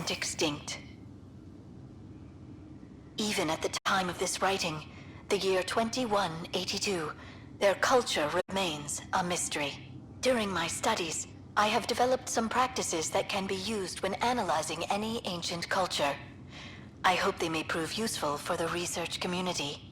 went extinct. Even at the time of this writing, the year 2182, their culture remains a mystery. During my studies, I have developed some practices that can be used when analyzing any ancient culture. I hope they may prove useful for the research community.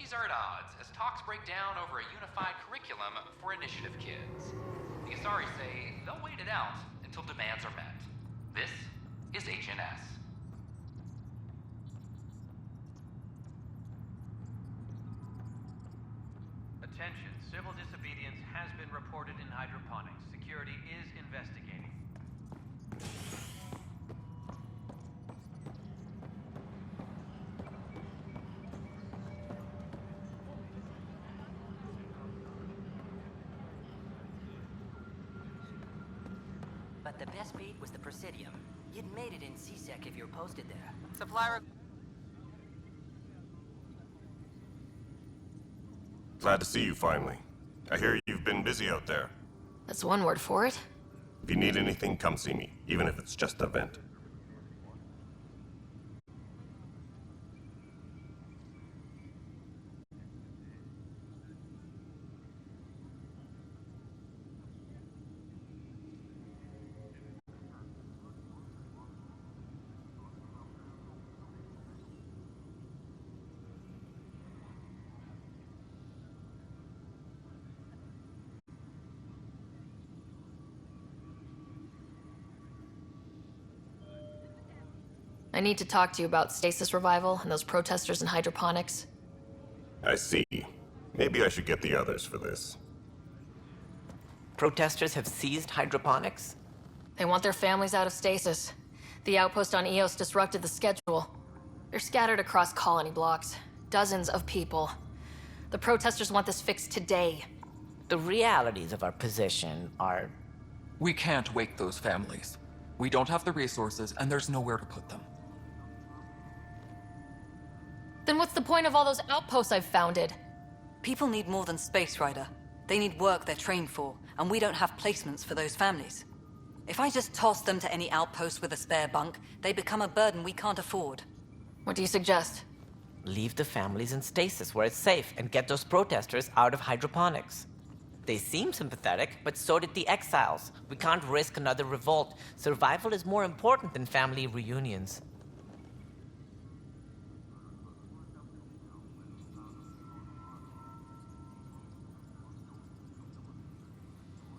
Species are at odds as talks break down over a unified curriculum for initiative kids. The Asari say they'll wait it out until demands are met. This is HNS. Attention, civil disobedience has been reported in hydroponics. Security is investigating. But the best beat was the Presidium. You'd made it in CSEC if you were posted there. Supplier. Glad to see you finally. I hear you've been busy out there. That's one word for it. If you need anything, come see me, even if it's just a vent. I need to talk to you about stasis revival and those protesters in hydroponics. I see. Maybe I should get the others for this. Protesters have seized hydroponics? They want their families out of stasis. The outpost on Eos disrupted the schedule. They're scattered across colony blocks. Dozens of people. The protesters want this fixed today. The realities of our position are... We can't wake those families. We don't have the resources, and there's nowhere to put them. Then what's the point of all those outposts I've founded? People need more than space, Rider. They need work they're trained for, and we don't have placements for those families. If I just toss them to any outpost with a spare bunk, they become a burden we can't afford. What do you suggest? Leave the families in stasis where it's safe and get those protesters out of hydroponics. They seem sympathetic, but so did the exiles. We can't risk another revolt. Survival is more important than family reunions.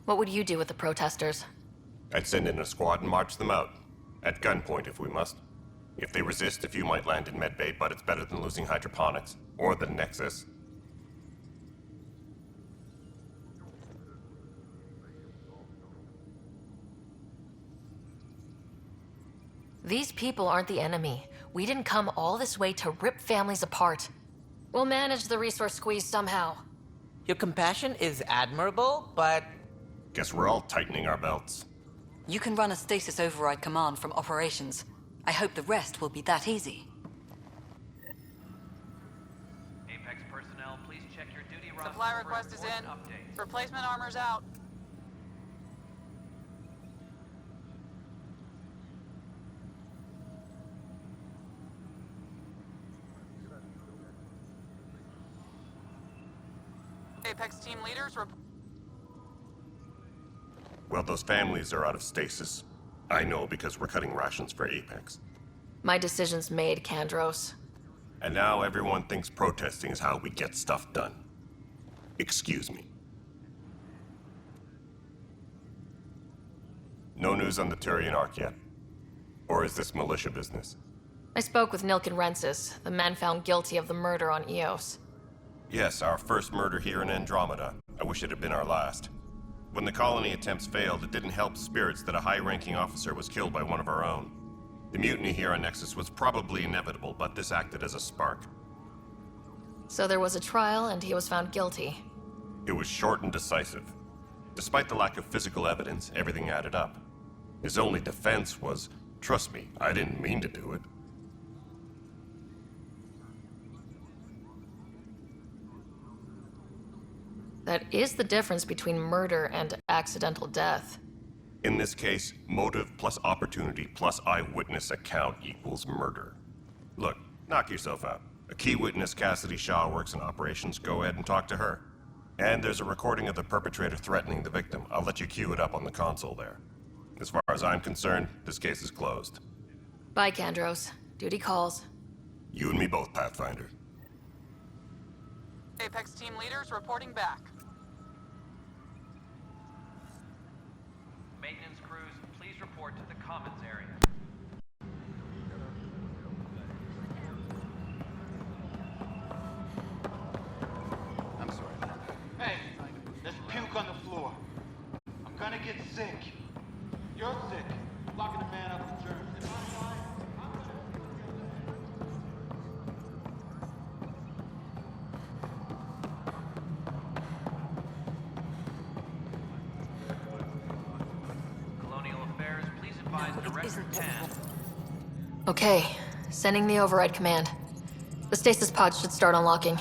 What would you do with the protesters? I'd send in a squad and march them out. At gunpoint if we must. If they resist, a few might land in medbay, but it's better than losing hydroponics. Or the Nexus. These people aren't the enemy. We didn't come all this way to rip families apart. We'll manage the resource squeeze somehow. Your compassion is admirable, but... Guess we're all tightening our belts. You can run a stasis override command from operations. I hope the rest will be that easy. Apex personnel, please check your duty roster. Supply request is in. Updates. Replacement armor's out. Apex team leaders Well, those families are out of stasis. I know because we're cutting rations for Apex. My decision's made, Kandros. And now everyone thinks protesting is how we get stuff done. Excuse me. No news on the Turian Ark yet? Or is this militia business? I spoke with Nilk and Rensis, the men found guilty of the murder on Eos. Yes, our first murder here in Andromeda. I wish it had been our last. When the colony attempts failed, it didn't help spirits that a high-ranking officer was killed by one of our own. The mutiny here on Nexus was probably inevitable, but this acted as a spark. So there was a trial, and he was found guilty. It was short and decisive. Despite the lack of physical evidence, everything added up. His only defense was, trust me, I didn't mean to do it. That is the difference between murder and accidental death. In this case, motive plus opportunity plus eyewitness account equals murder. Look, knock yourself out. A key witness, Cassidy Shaw, works in operations. Go ahead and talk to her. And there's a recording of the perpetrator threatening the victim. I'll let you cue it up on the console there. As far as I'm concerned, this case is closed. Bye, Kandros. Duty calls. You and me both, Pathfinder. Apex team leaders reporting back. Maintenance crews, please report to the commons area. I'm sorry. Hey, there's puke on the floor. I'm gonna get sick. You're sick. Locking the man up with germs. If I die, I'm gonna... Colonial Affairs, please advise Director Tan. Okay, sending the override command. The stasis pod should start unlocking.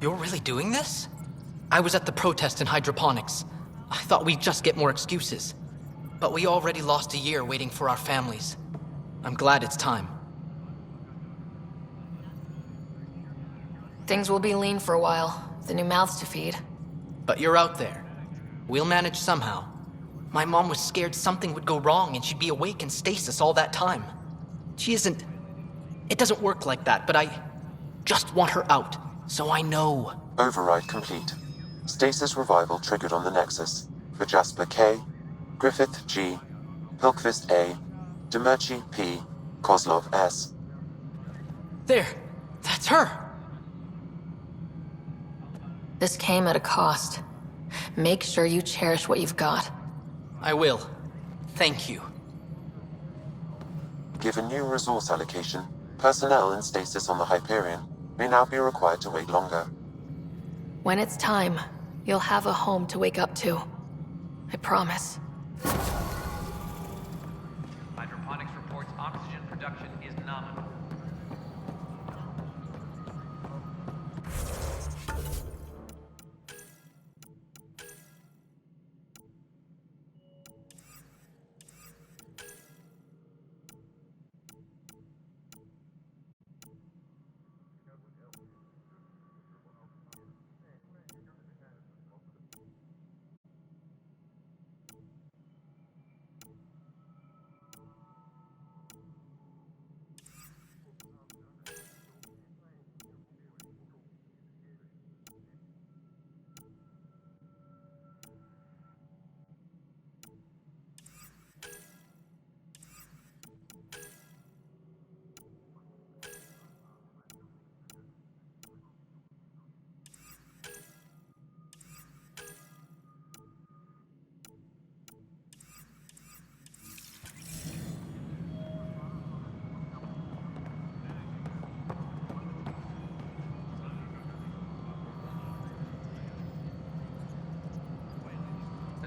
You're really doing this? I was at the protest in hydroponics. I thought we'd just get more excuses. But we already lost a year waiting for our families. I'm glad it's time. Things will be lean for a while. The new mouths to feed. But you're out there. We'll manage somehow. My mom was scared something would go wrong and she'd be awake in stasis all that time. She isn't... It doesn't work like that, but I just want her out, so I know. Override complete. Stasis revival triggered on the Nexus. For Jasper K, Griffith G, Hilkvist A, Demerchi P, Kozlov S. There! That's her! This came at a cost. Make sure you cherish what you've got. I will. Thank you. Given new resource allocation, personnel in stasis on the Hyperion may now be required to wait longer. When it's time, you'll have a home to wake up to. I promise. Hydroponics reports oxygen production is nominal.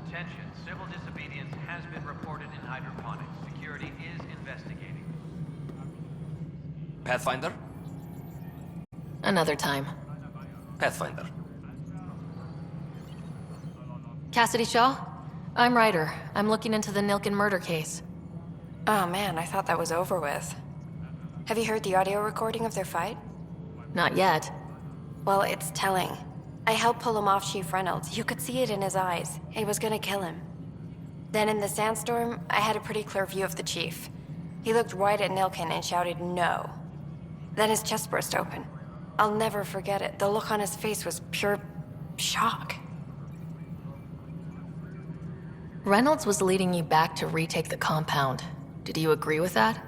Attention, civil disobedience has been reported in hydroponics. Security is investigating. Pathfinder? Another time. Pathfinder. Cassidy Shaw? I'm Ryder. I'm looking into the Nilkin murder case. Oh man, I thought that was over with. Have you heard the audio recording of their fight? Not yet. Well, it's telling. I helped pull him off Chief Reynolds. You could see it in his eyes. He was gonna kill him. Then in the sandstorm, I had a pretty clear view of the chief. He looked right at Nilkin and shouted no. Then his chest burst open. I'll never forget it. The look on his face was pure shock. Reynolds was leading you back to retake the compound. Did you agree with that?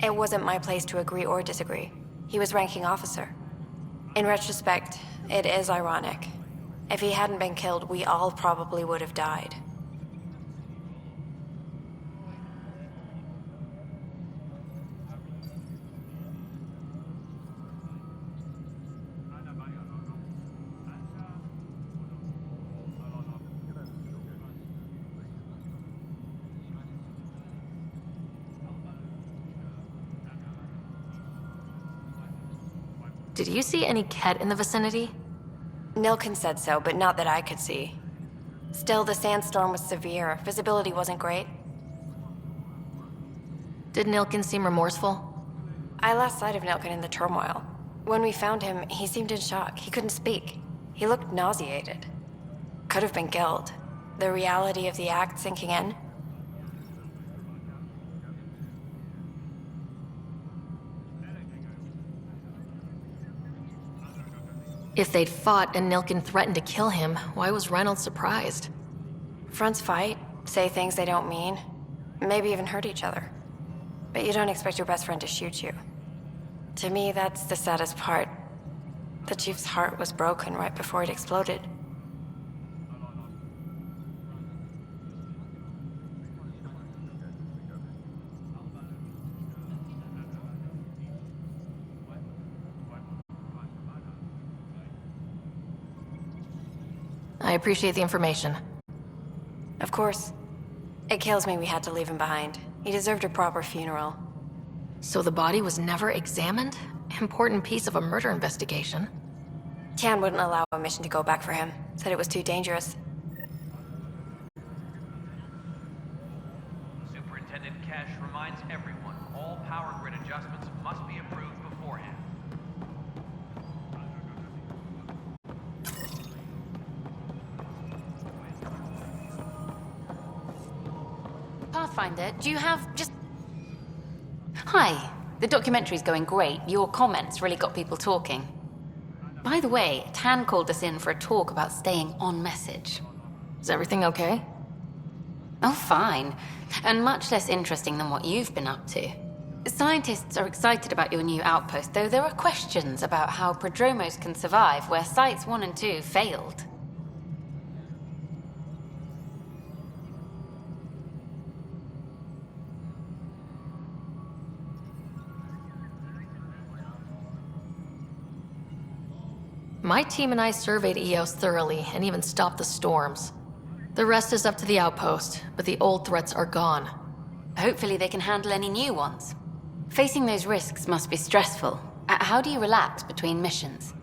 It wasn't my place to agree or disagree. He was ranking officer. In retrospect, it is ironic. If he hadn't been killed, we all probably would have died. Did you see any Ket in the vicinity? Nilkin said so, but not that I could see. Still, the sandstorm was severe. Visibility wasn't great. Did Nilkin seem remorseful? I lost sight of Nilkin in the turmoil. When we found him, he seemed in shock. He couldn't speak. He looked nauseated. Could have been guilt. The reality of the act sinking in. If they'd fought and Nilkin threatened to kill him, why was Reynolds surprised? Fronts fight, say things they don't mean, maybe even hurt each other. But you don't expect your best friend to shoot you. To me, that's the saddest part. The chief's heart was broken right before it exploded. I appreciate the information. Of course. It kills me we had to leave him behind. He deserved a proper funeral. So the body was never examined? Important piece of a murder investigation. Tian wouldn't allow a mission to go back for him. Said it was too dangerous. Superintendent Cash reminds everyone all power grid adjustments must be approved beforehand. Pathfinder, do you have just... Hi. The documentary's going great. Your comments really got people talking. By the way, Tan called us in for a talk about staying on message. Is everything okay? Oh, fine. And much less interesting than what you've been up to. Scientists are excited about your new outpost, though there are questions about how prodromos can survive where Sites 1 and 2 failed. My team and I surveyed Eos thoroughly and even stopped the storms. The rest is up to the outpost, but the old threats are gone. Hopefully they can handle any new ones. Facing those risks must be stressful. How do you relax between missions?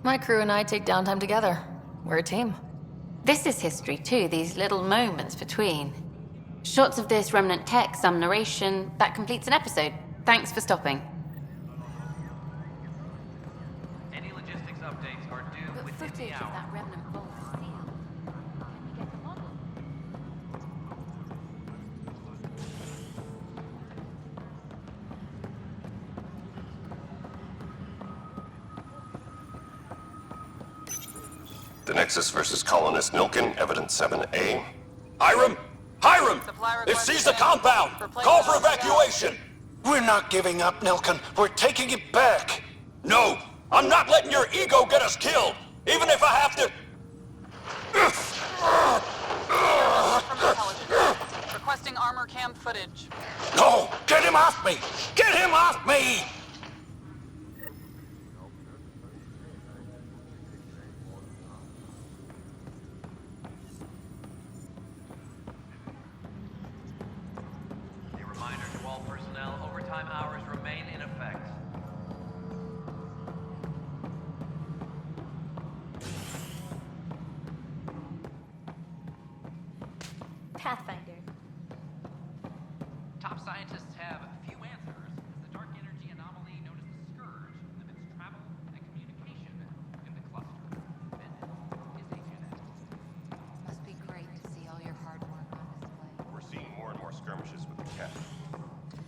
My crew and I take downtime together. We're a team. This is history too, these little moments between. Shots of this remnant tech, some narration. That completes an episode. Thanks for stopping. Any logistics updates are due But within footage the of hour. that remnant vault is sealed. Can we get the model? The Nexus versus Colonist Nilkin, Evidence 7A. Hiram! Hiram! Supply They've request seized the sent. compound! Replace Call for all the evacuation! We're not giving up, Nilkin. We're taking it back. No! I'm not letting your ego get us killed! Even if I have to... From intelligence. Requesting armor cam footage. No! Get him off me! Get him off me! A reminder to all personnel, overtime hours remain in effect. Pathfinder. Top scientists have few answers, as the dark energy anomaly known as the Scourge limits travel and communication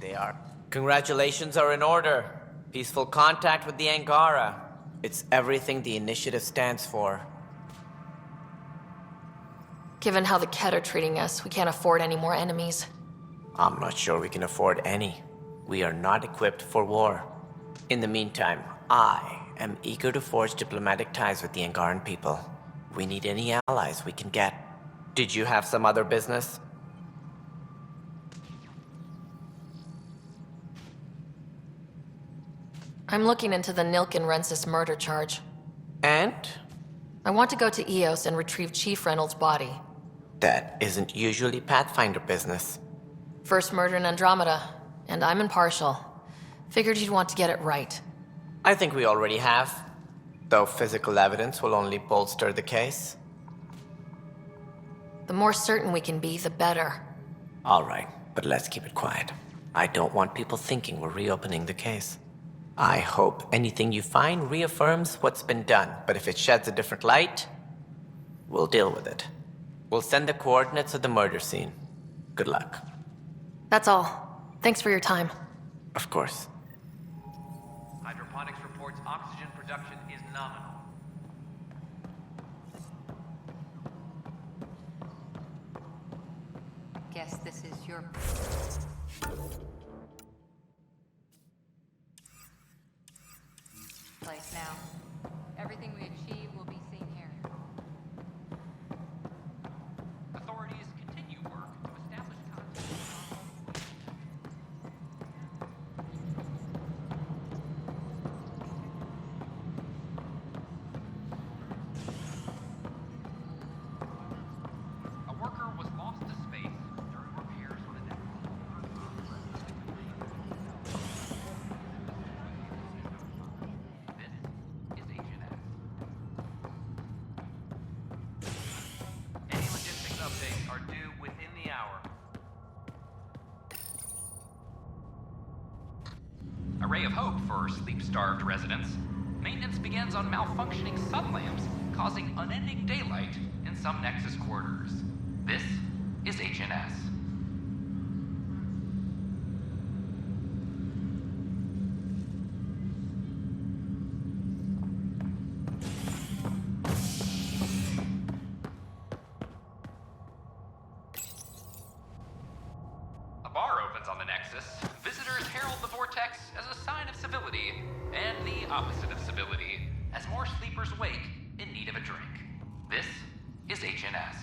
they are. Congratulations are in order. Peaceful contact with the Angara. It's everything the initiative stands for. Given how the Ket are treating us, we can't afford any more enemies. I'm not sure we can afford any. We are not equipped for war. In the meantime, I am eager to forge diplomatic ties with the Angaran people. We need any allies we can get. Did you have some other business? I'm looking into the Nilk and Rensis murder charge. And? I want to go to Eos and retrieve Chief Reynolds' body. That isn't usually Pathfinder business. First murder in Andromeda, and I'm impartial. Figured you'd want to get it right. I think we already have. Though physical evidence will only bolster the case. The more certain we can be, the better. All right, but let's keep it quiet. I don't want people thinking we're reopening the case. I hope anything you find reaffirms what's been done, but if it sheds a different light, we'll deal with it. We'll send the coordinates of the murder scene. Good luck. That's all. Thanks for your time. Of course. Hydroponics reports oxygen production is nominal. Guess this is your... place now. Everything we achieve will be seen here. Authorities continue work to establish contact. A worker was lost to space during repairs on a network. This is Agent S. Any logistics updates are due within the hour. A ray of hope for sleep-starved residents. Maintenance begins on malfunctioning sun lamps, causing unending daylight in some Nexus quarters. This is HNS. A bar opens on the Nexus. Visitors herald the vortex as a sign of civility, and the opposite of civility, as more sleepers wake in need of a drink. This is HNS.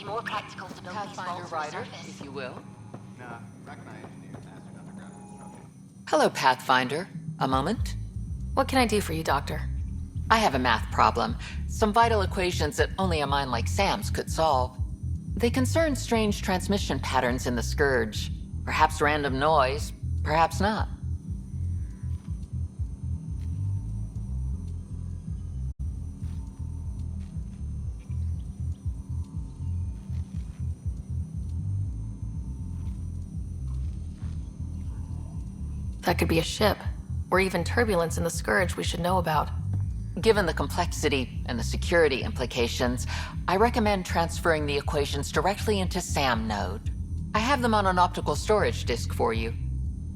more practical to build these Pathfinder vaults rider, on the surface. if you will. Nah, Recognize engineers asked underground construction. Hello, Pathfinder. A moment? What can I do for you, Doctor? I have a math problem. Some vital equations that only a mind like Sam's could solve. They concern strange transmission patterns in the Scourge. Perhaps random noise, perhaps not. That could be a ship, or even turbulence in the Scourge we should know about. Given the complexity and the security implications, I recommend transferring the equations directly into SAM node. I have them on an optical storage disk for you.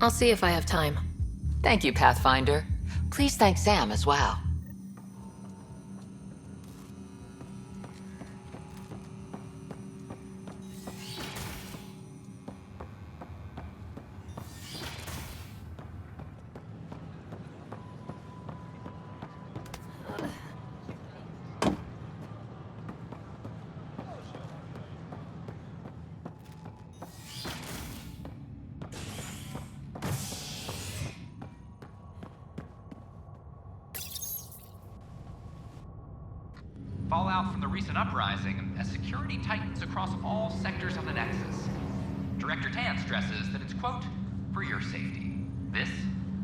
I'll see if I have time. Thank you, Pathfinder. Please thank Sam as well. Fallout from the recent uprising as security tightens across all sectors of the Nexus. Director Tan stresses that it's, quote, for your safety. This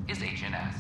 is HNS.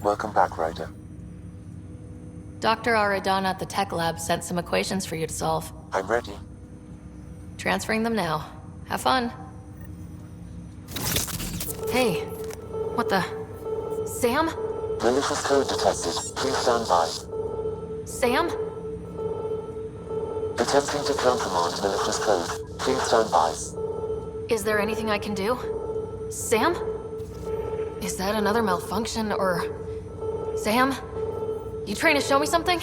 Welcome back, Ryder. Dr. Aradana at the tech lab sent some equations for you to solve. I'm ready. Transferring them now. Have fun. Hey, what the... Sam? Malicious code detected. Please stand by. Sam? Attempting to countermand malicious code. Please stand by. Is there anything I can do? Sam? Is that another malfunction, or... Sam? You trying to show me something?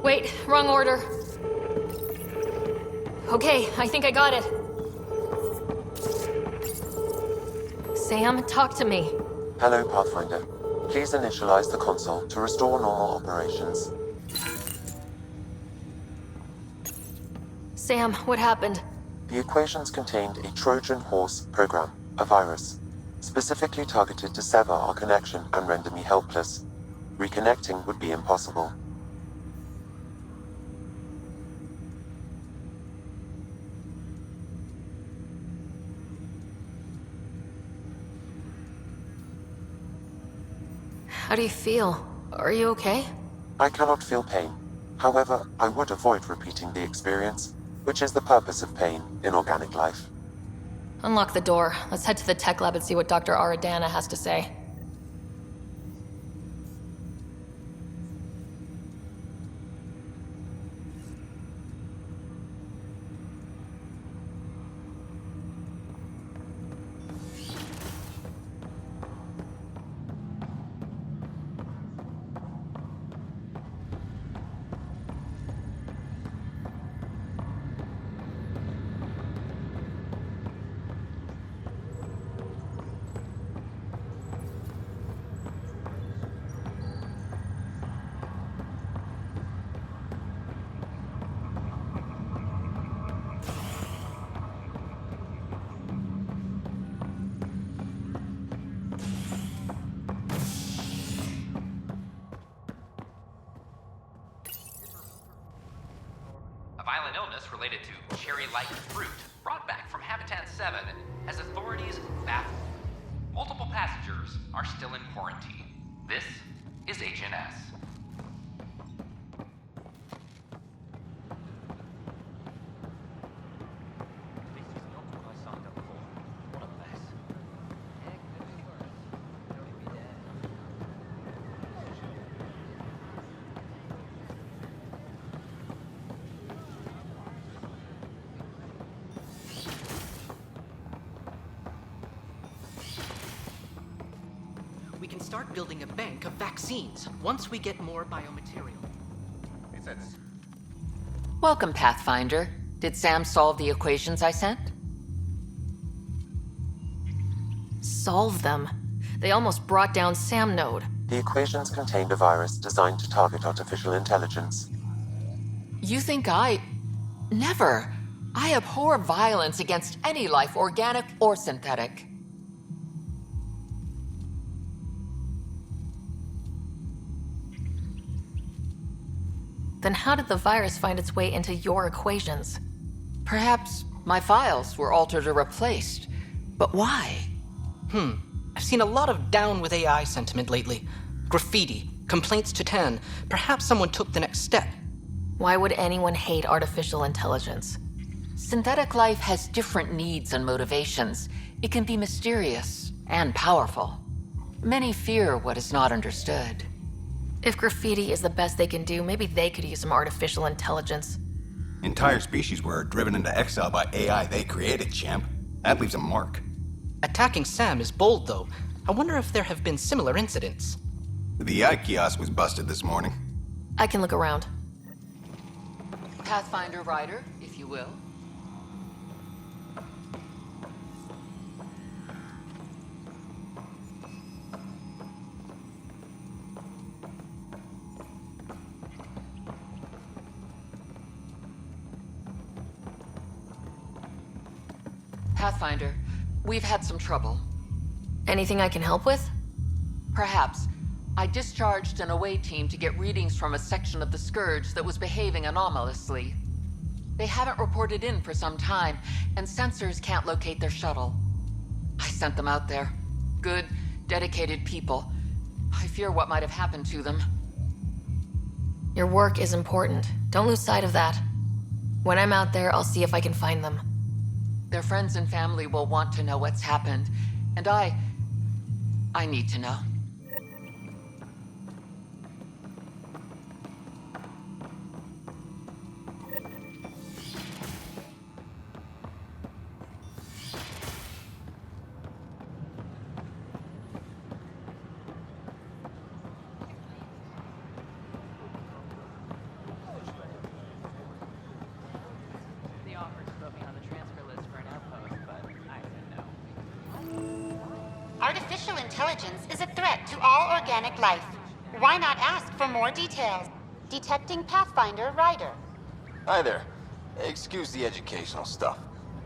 Wait, wrong order. Okay, I think I got it. Sam, talk to me. Hello, Pathfinder. Please initialize the console to restore normal operations. Sam, what happened? The equations contained a Trojan horse program, a virus, specifically targeted to sever our connection and render me helpless. Reconnecting would be impossible. How do you feel? Are you okay? I cannot feel pain. However, I would avoid repeating the experience, which is the purpose of pain in organic life. Unlock the door. Let's head to the tech lab and see what Dr. Aradana has to say. violent illness related to cherry-like fruit brought back from Habitat 7 has authorities baffled. Multiple passengers are still in quarantine. This is HNS. We can start building a bank of vaccines once we get more biomaterial. Welcome, Pathfinder. Did Sam solve the equations I sent? Solve them? They almost brought down Sam Node. The equations contained a virus designed to target artificial intelligence. You think I... Never. I abhor violence against any life, organic or synthetic. Then how did the virus find its way into your equations? Perhaps my files were altered or replaced. But why? I've seen a lot of down with AI sentiment lately. Graffiti, complaints to 10. Perhaps someone took the next step. Why would anyone hate artificial intelligence? Synthetic life has different needs and motivations. It can be mysterious and powerful. Many fear what is not understood. If graffiti is the best they can do, maybe they could use some artificial intelligence. Entire species were driven into exile by AI they created, champ. That leaves a mark. Attacking Sam is bold, though. I wonder if there have been similar incidents. The AI kiosk was busted this morning. I can look around. Pathfinder Rider, if you will. Pathfinder, we've had some trouble. Anything I can help with? Perhaps. I discharged an away team to get readings from a section of the Scourge that was behaving anomalously. They haven't reported in for some time, and sensors can't locate their shuttle. I sent them out there. Good, dedicated people. I fear what might have happened to them. Your work is important. Don't lose sight of that. When I'm out there, I'll see if I can find them. Their friends and family will want to know what's happened, and I need to know. Artificial intelligence is a threat to all organic life. Why not ask for more details? Detecting Pathfinder Rider. Hi there. Excuse the educational stuff.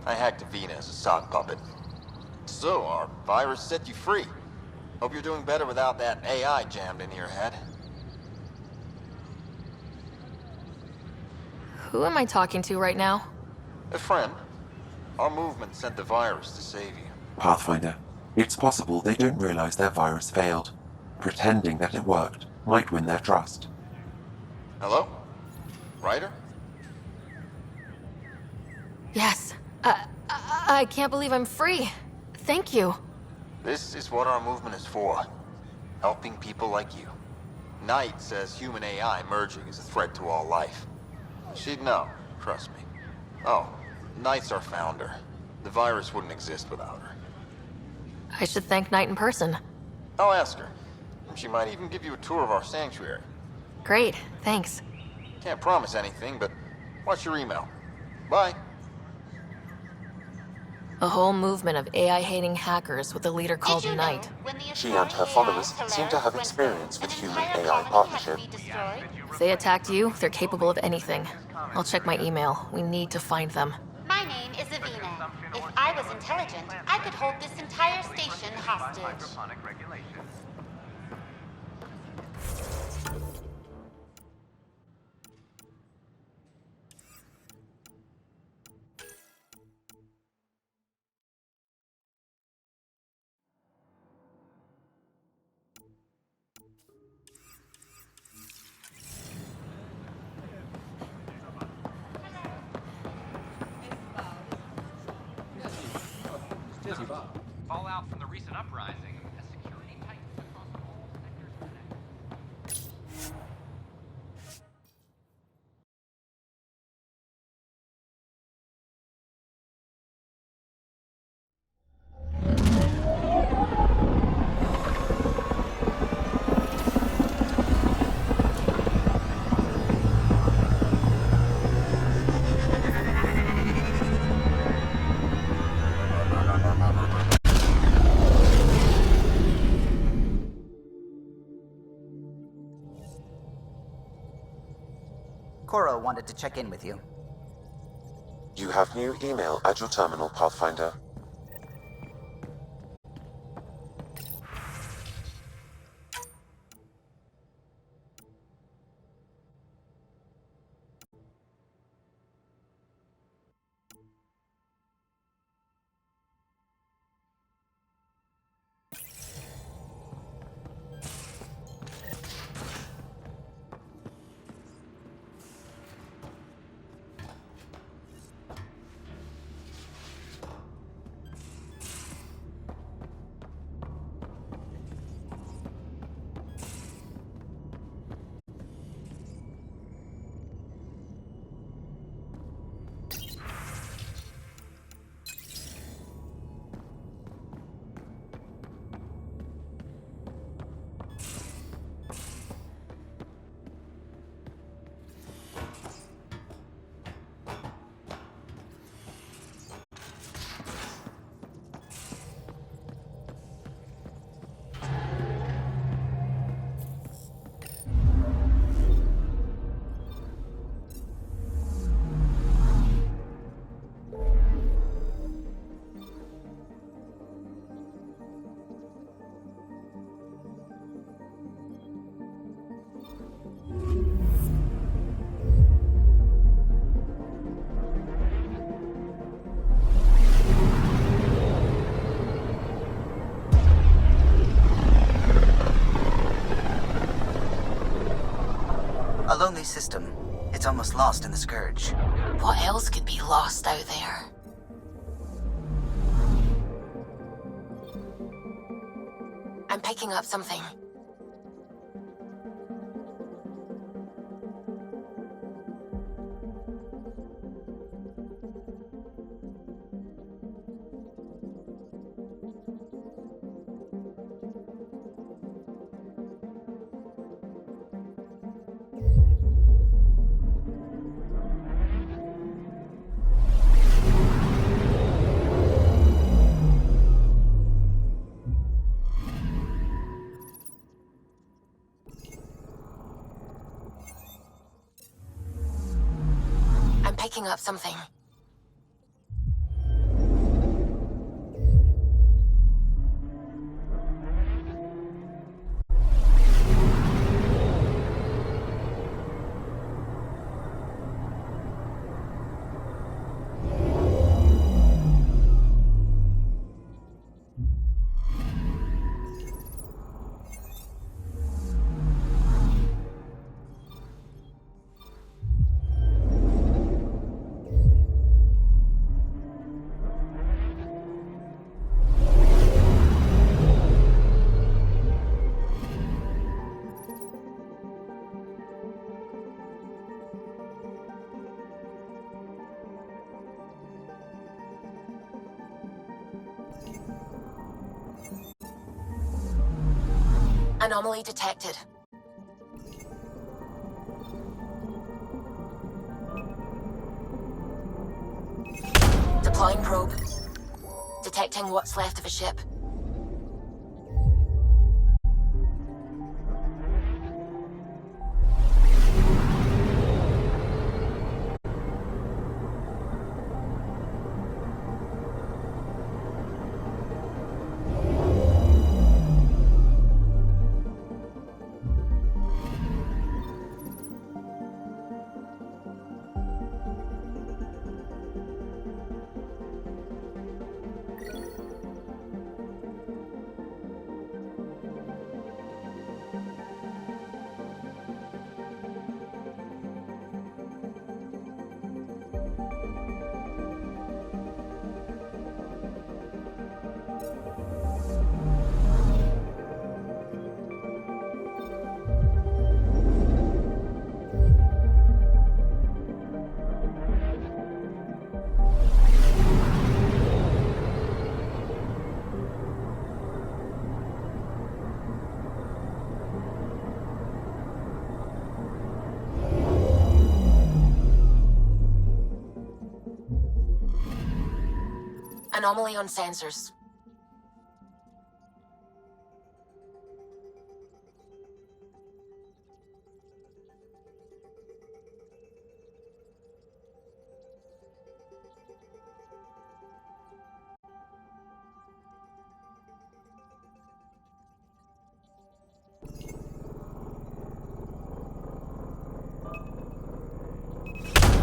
I hacked Avina as a sock puppet. So, our virus set you free. Hope you're doing better without that AI jammed into your head. Who am I talking to right now? A friend. Our movement sent the virus to save you. Pathfinder, it's possible they don't realize their virus failed. Pretending that it worked might win their trust. Hello? Ryder? Yes. I can't believe I'm free. Thank you. This is what our movement is for. Helping people like you. Knight says human AI merging is a threat to all life. She'd know, trust me. Oh, Knight's our founder. The virus wouldn't exist without her. I should thank Knight in person. I'll ask her. She might even give you a tour of our sanctuary. Great, thanks. Can't promise anything, but watch your email. Bye. A whole movement of AI-hating hackers with a leader called Knight. She and her followers seem to have experience with human-AI partnership. If they attacked you, they're capable of anything. I'll check my email. We need to find them. My name is Avina. If I was intelligent, I could hold this entire station hostage. Fallout from the recent uprising has security tightened across all sectors of the network. Cora wanted to check in with you. You have new email at your terminal, Pathfinder. A lonely system. It's almost lost in the Scourge. What else could be lost out there? I'm picking up something. I'm picking up something. Anomaly detected. Deploying probe. Detecting what's left of a ship. Anomaly on sensors.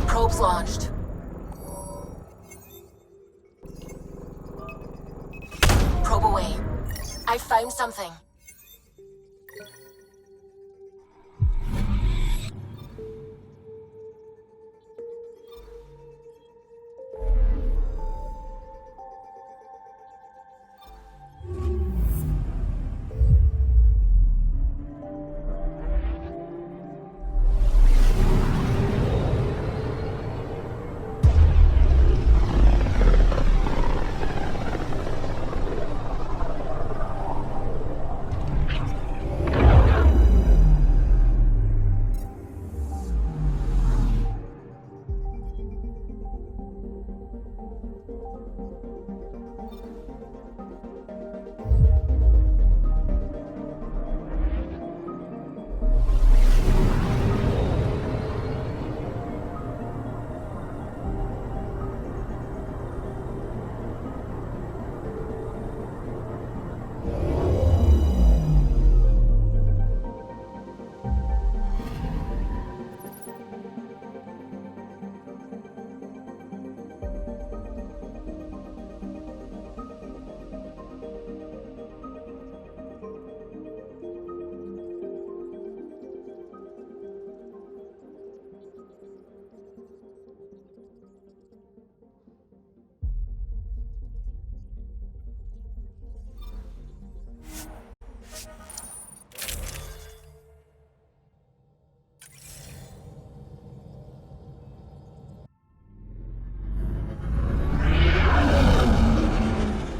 Probes launched. Probe away. I found something.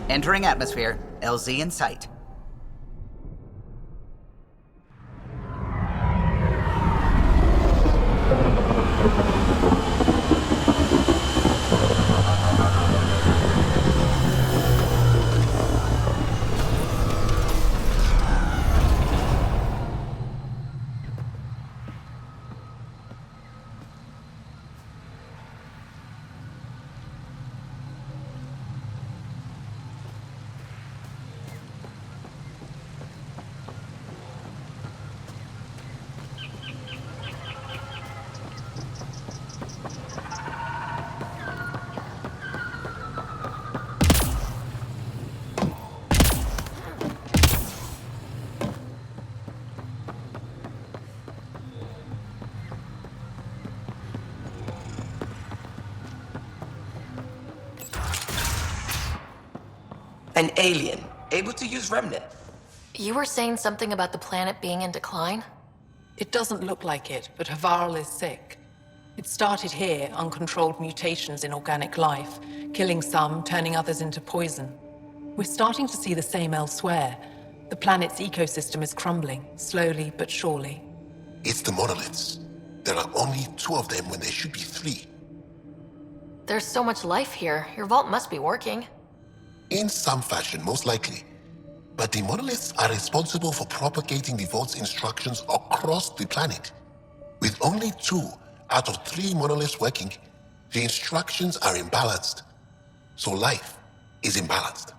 Entering atmosphere. LZ in sight. An alien, able to use Remnant. You were saying something about the planet being in decline? It doesn't look like it, but Havarl is sick. It started here, uncontrolled mutations in organic life, killing some, turning others into poison. We're starting to see the same elsewhere. The planet's ecosystem is crumbling, slowly but surely. It's the monoliths. There are only 2 of them when there should be 3. There's so much life here. Your vault must be working. In some fashion, most likely. But the monoliths are responsible for propagating the vault's instructions across the planet. With only 2 out of 3 monoliths working, the instructions are imbalanced. So life is imbalanced.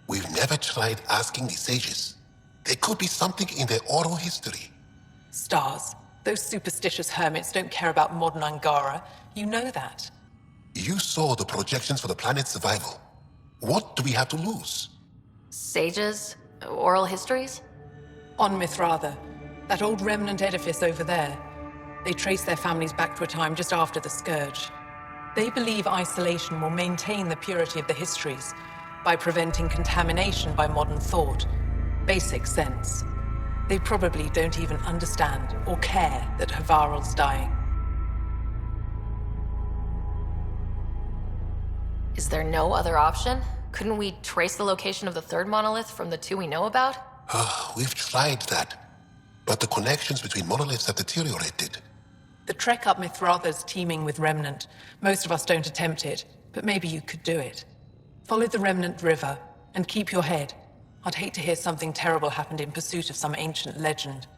We've never tried asking the sages. There could be something in their oral history. Stars. Those superstitious hermits don't care about modern Angara. You know that. You saw the projections for the planet's survival. What do we have to lose? Sages? Oral histories? On Mithratha, that old remnant edifice over there. They trace their families back to a time just after the Scourge. They believe isolation will maintain the purity of the histories by preventing contamination by modern thought. Basic sense. They probably don't even understand or care that Havarl's dying. Is there no other option? Couldn't we trace the location of the 3rd monolith from the 2 we know about? We've tried that. But the connections between monoliths have deteriorated. The trek up Mithratha's teeming with remnant. Most of us don't attempt it, but maybe you could do it. Follow the Remnant River, and keep your head. I'd hate to hear something terrible happened in pursuit of some ancient legend.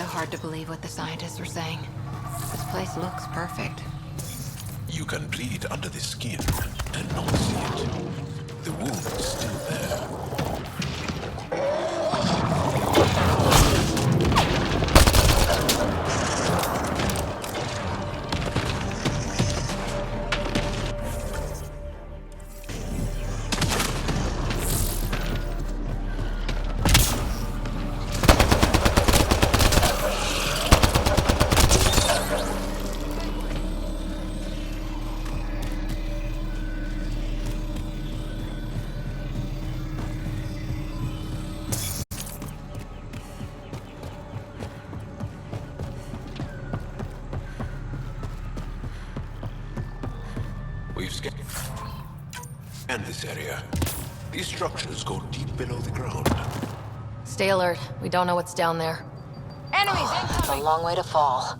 So hard to believe what the scientists were saying. This place looks perfect. You can bleed under the skin and not see it. The wound is still there. We've scanned this area. These structures go deep below the ground. Stay alert. We don't know what's down there. Enemies It's a long way to fall.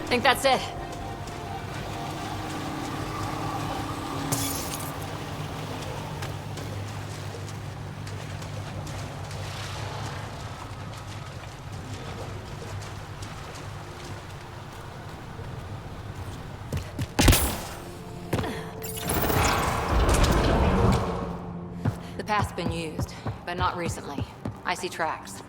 Think that's it. used, but not recently. I see tracks.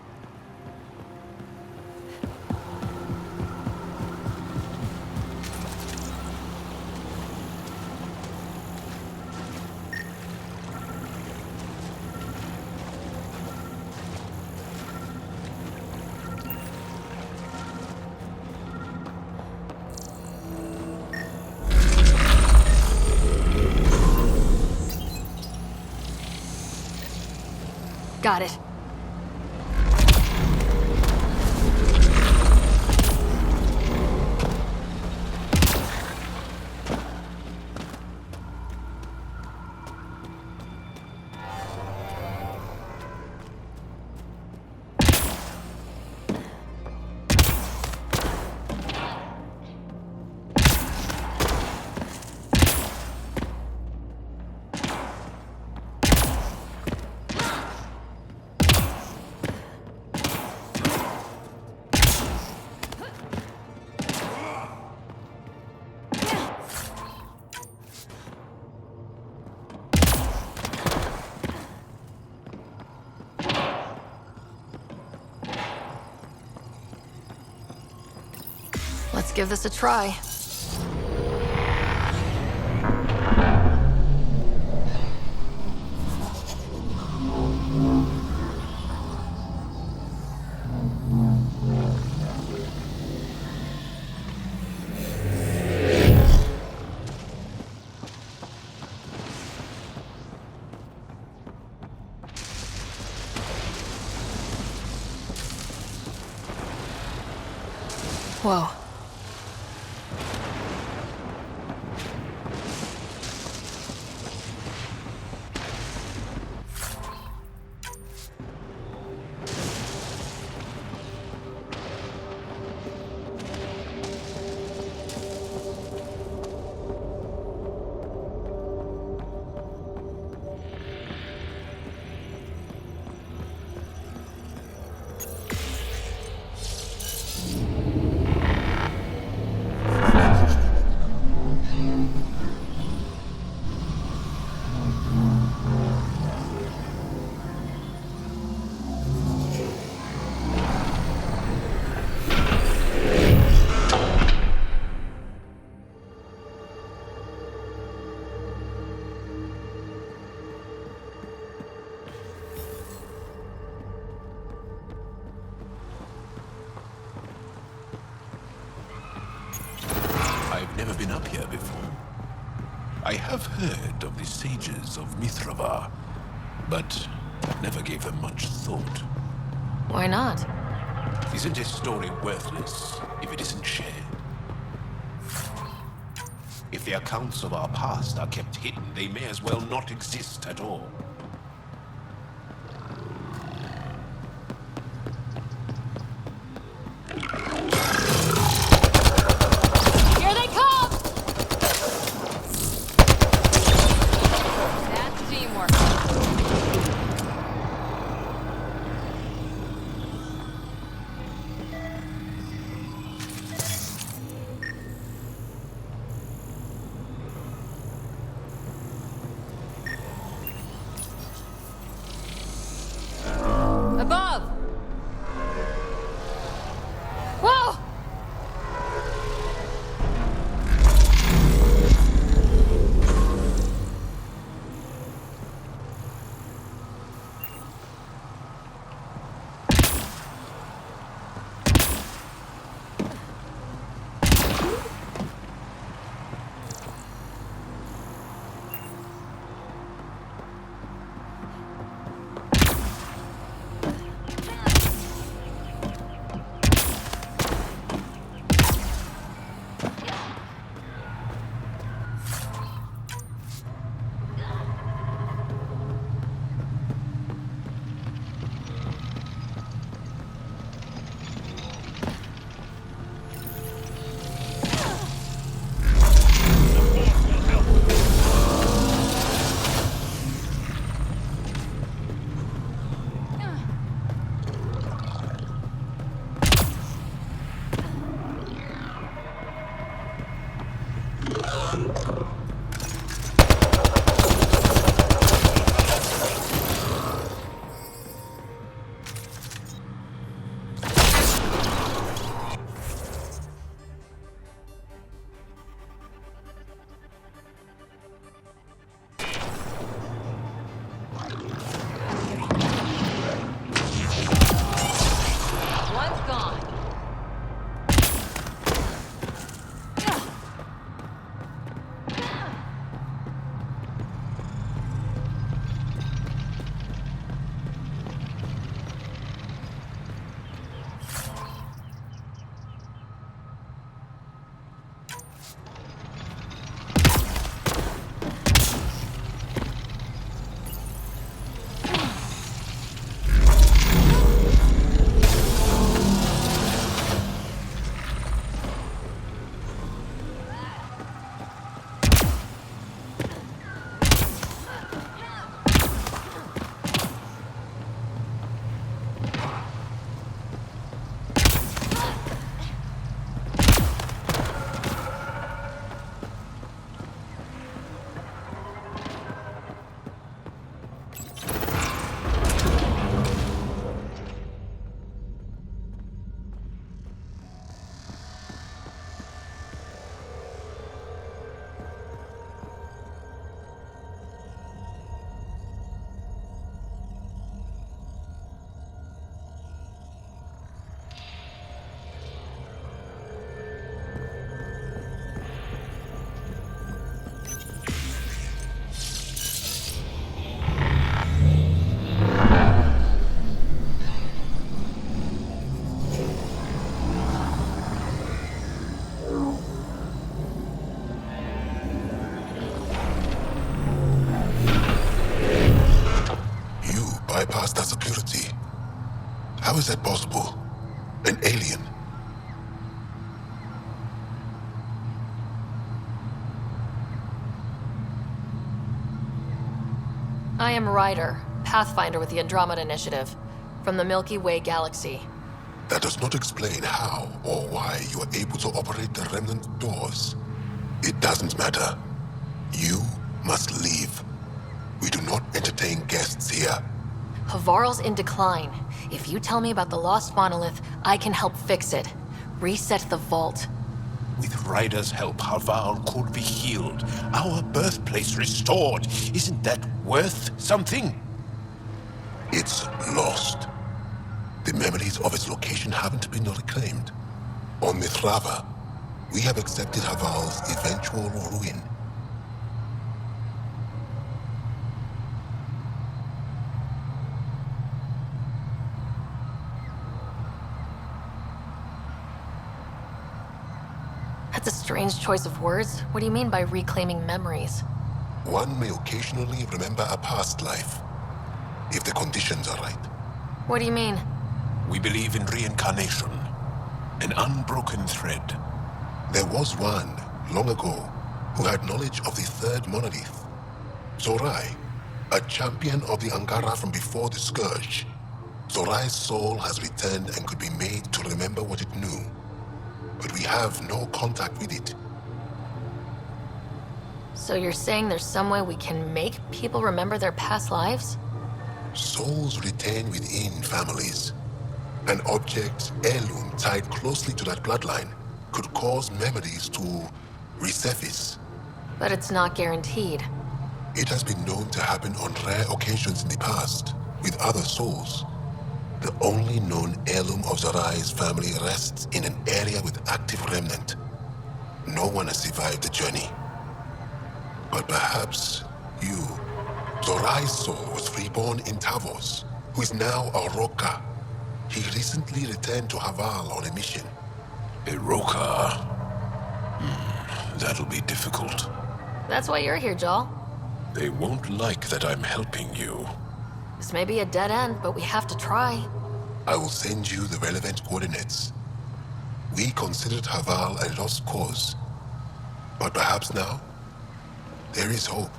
Got it. Let's give this a try. Whoa. I've never been up here before. I have heard of the sages of Mithrava, but never gave them much thought. Why not? Isn't a story worthless if it isn't shared? If the accounts of our past are kept hidden, they may as well not exist at all. Here they come! That's teamwork. is that possible? An alien? I am Ryder, Pathfinder with the Andromeda Initiative, from the Milky Way galaxy. That does not explain how or why you are able to operate the remnant doors. It doesn't matter. You must leave. We do not entertain guests here. Havarl's in decline. If you tell me about the lost monolith, I can help fix it. Reset the vault. With Ryder's help, Havarl could be healed. Our birthplace restored. Isn't that worth something? It's lost. The memories of its location haven't been reclaimed. On Mithrava, we have accepted Havarl's eventual ruin. That's a strange choice of words. What do you mean by reclaiming memories? One may occasionally remember a past life, if the conditions are right. What do you mean? We believe in reincarnation, an unbroken thread. There was one, long ago, who had knowledge of the third monolith. Zorai, a champion of the Angara from before the Scourge. Zorai's soul has returned and could be made to remember what it knew. But we have no contact with it. So you're saying there's some way we can make people remember their past lives? Souls retain within families. An object, heirloom tied closely to that bloodline could cause memories to resurface. But it's not guaranteed. It has been known to happen on rare occasions in the past, with other souls. The only known heirloom of Zorai's family rests in an area with active remnant. No one has survived the journey. But perhaps you. Zorai's soul was reborn in Tavos, who is now a Roka. He recently returned to Havarl on a mission. Iroka. That'll be difficult. That's why you're here, Jal. They won't like that I'm helping you. This may be a dead end, but we have to try. I will send you the relevant coordinates. We considered Havarl a lost cause. But perhaps now, there is hope.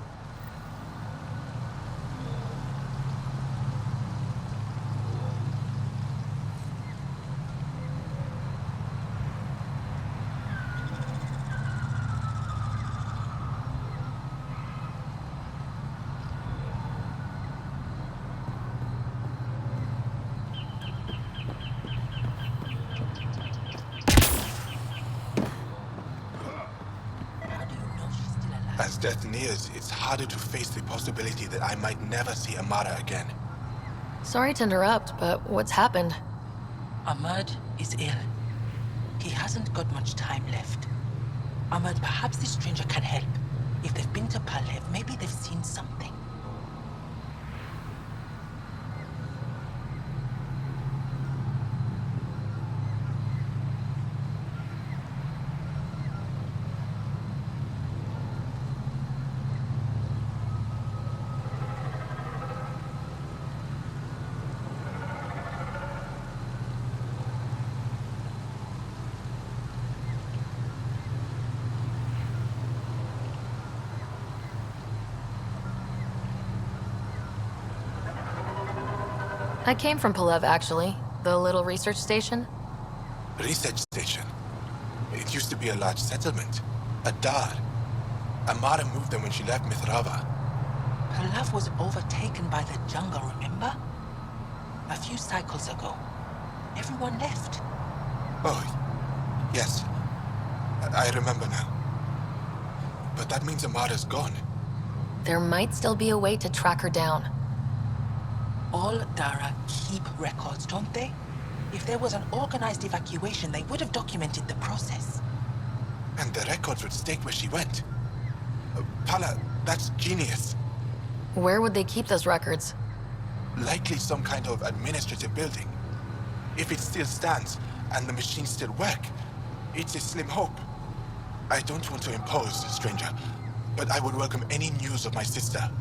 As death nears, it's harder to face the possibility that I might never see Amara again. Sorry to interrupt, but what's happened? Ahmad is ill. He hasn't got much time left. Ahmad, perhaps this stranger can help. If they've been to Palev, maybe they've seen something. I came from Palev, actually. The little research station. Research station. It used to be a large settlement. A dar. Amara moved them when she left Mithrava. Palav was overtaken by the jungle, remember? A few cycles ago. Everyone left. Oh, yes. I remember now. But that means Amara's gone. There might still be a way to track her down. All Dara keep records, don't they? If there was an organized evacuation, they would have documented the process. And the records would state where she went. Pala, that's genius. Where would they keep those records? Likely some kind of administrative building. If it still stands, and the machines still work, it's a slim hope. I don't want to impose, stranger, but I would welcome any news of my sister.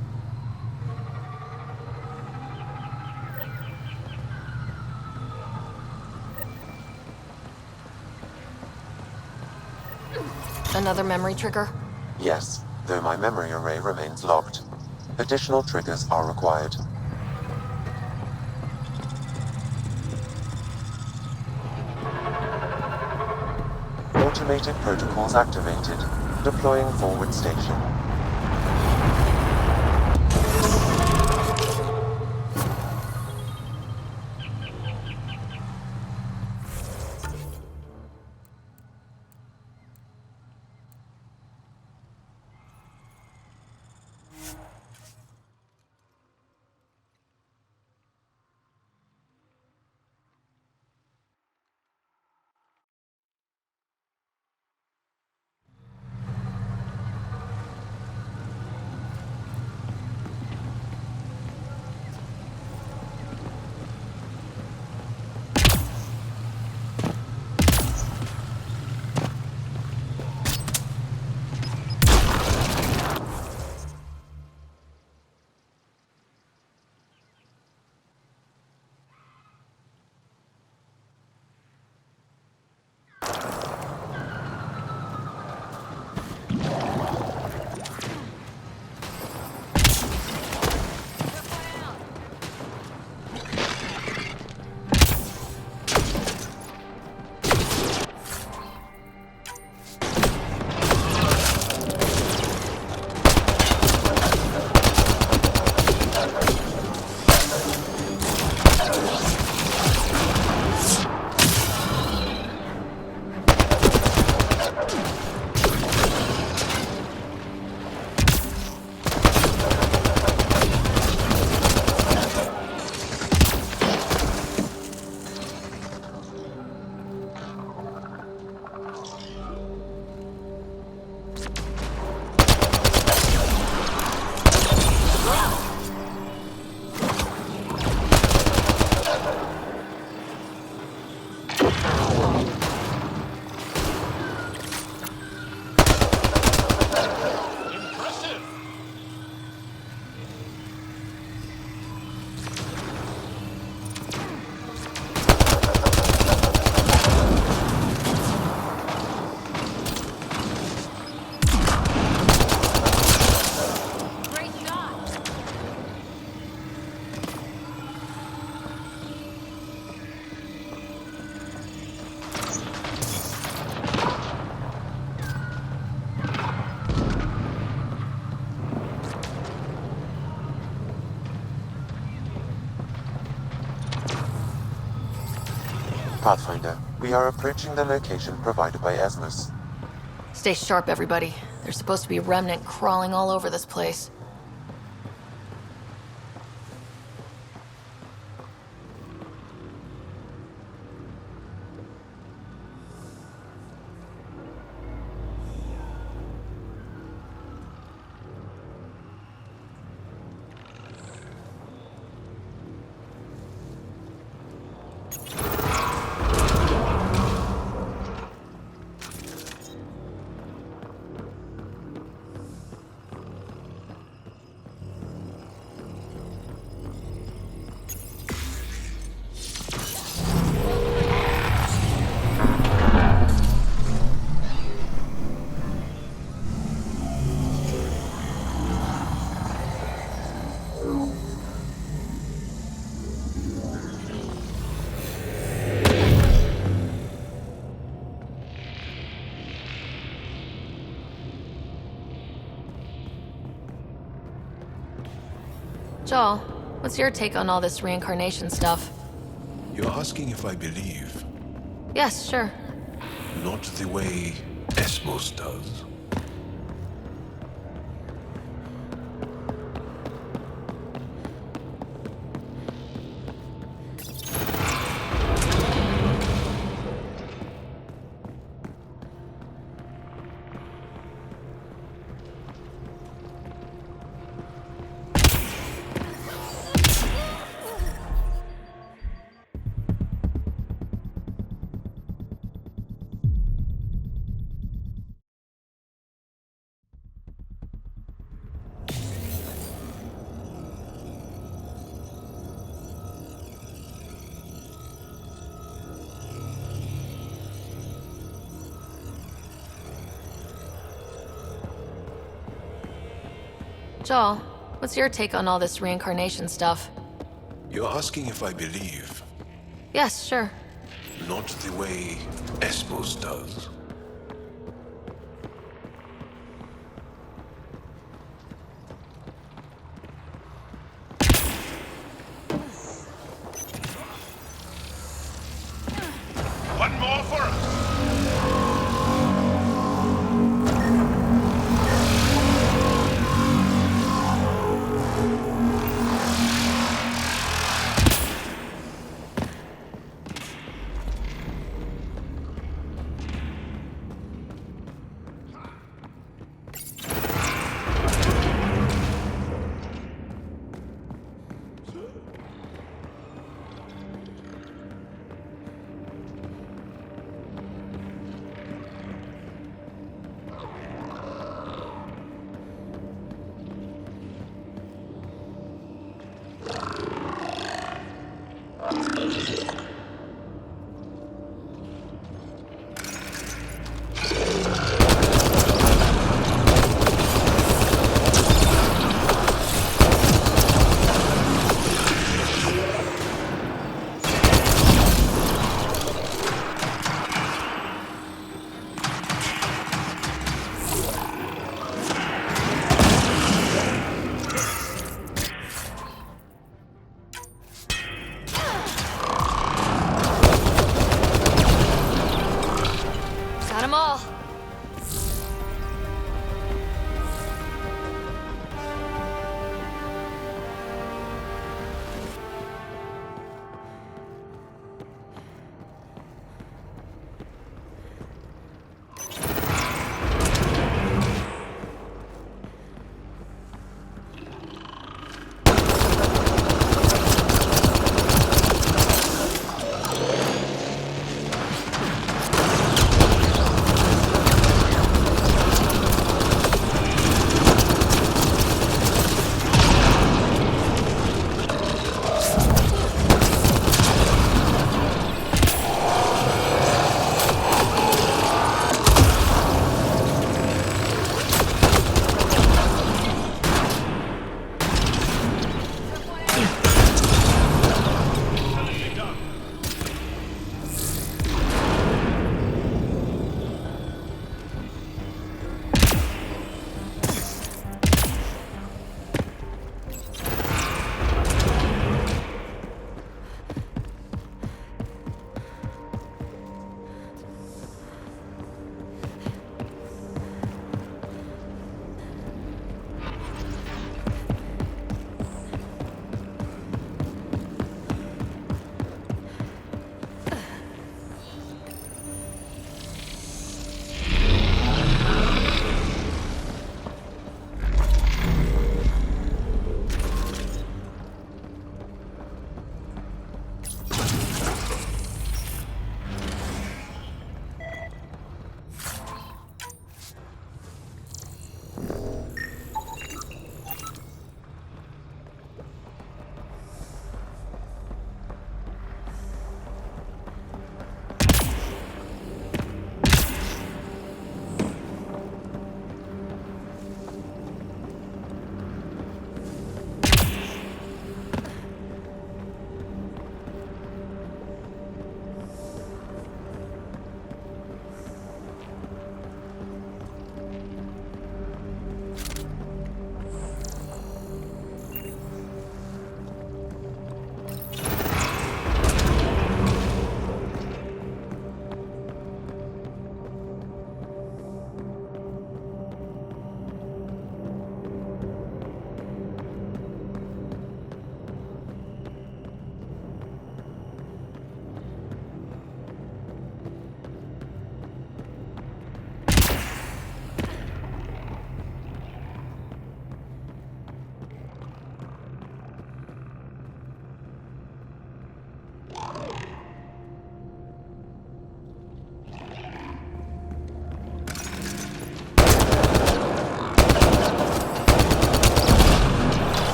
Another memory trigger? Yes, though my memory array remains locked. Additional triggers are required. Automated protocols activated. Deploying forward station. Pathfinder, we are approaching the location provided by Esmus. Stay sharp, everybody. There's supposed to be remnant crawling all over this place. Joel, what's your take on all this reincarnation stuff? You're asking if I believe, Yes, sure. not the way Esmos does. Joel, what's your take on all this reincarnation stuff? You're asking if I believe, Yes, sure. not the way Espos does. One more for us!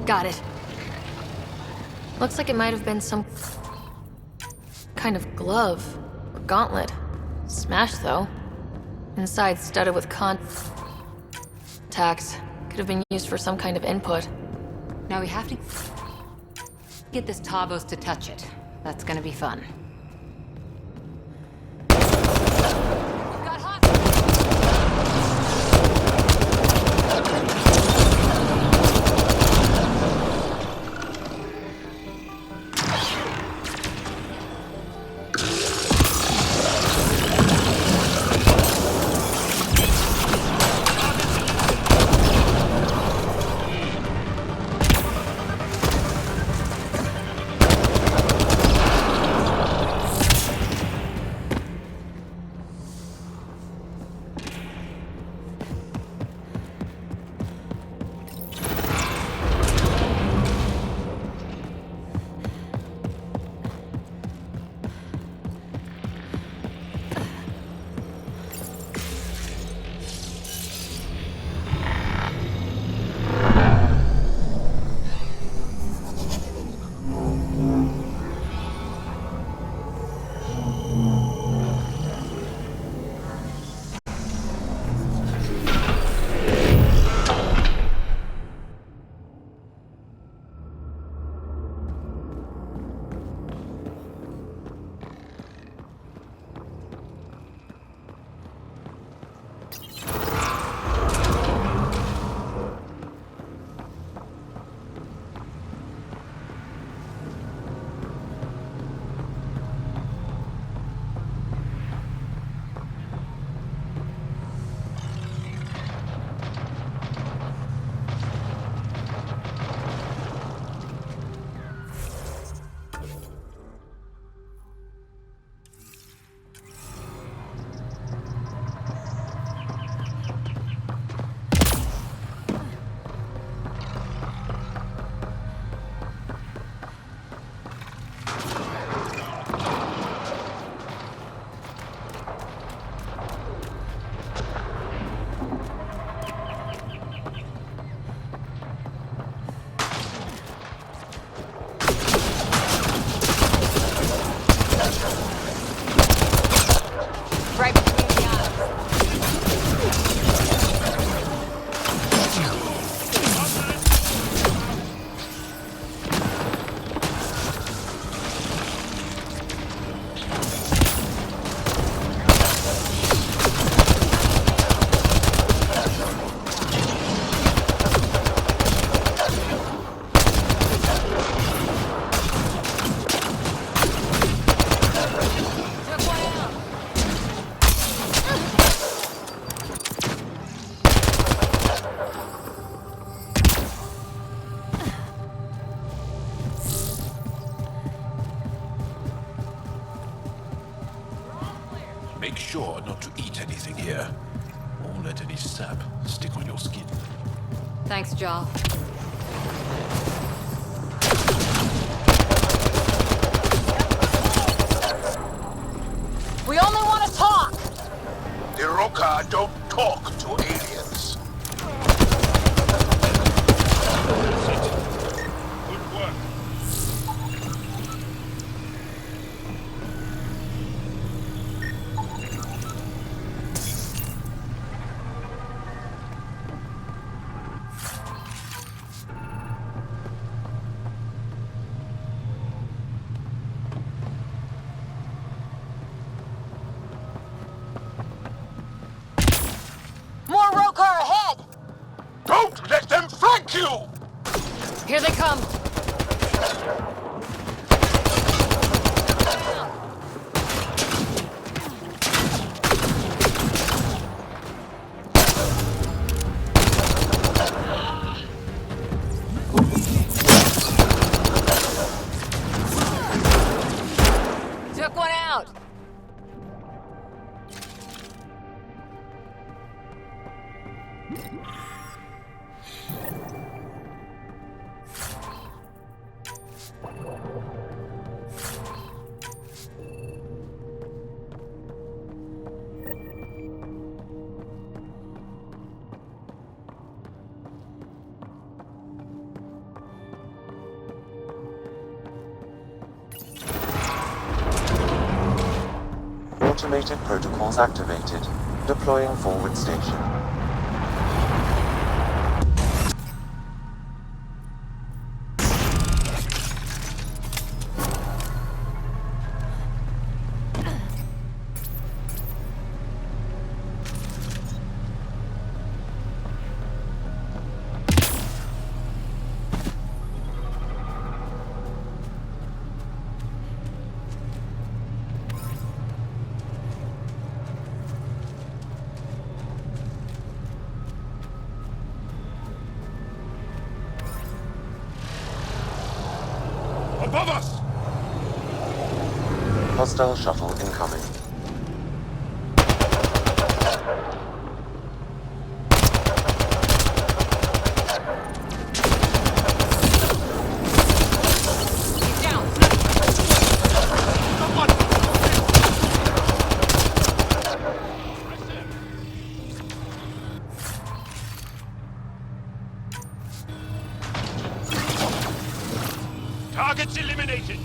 Got it. Looks like it might have been some kind of glove or gauntlet. Smashed, though. Inside studded with contacts. Could have been used for some kind of input. Now we have to get this Tavos to touch it. That's gonna be fun. Make sure not to eat anything here. Or let any sap stick on your skin. Thanks, Jarl. We only want to talk! The Roka don't talk to aliens. Good work. More Rokar ahead! Don't let them flank you! Here they come! Took one out! Automated protocols activated. Deploying forward station. Above us! Hostile shuttle incoming. Targets eliminated!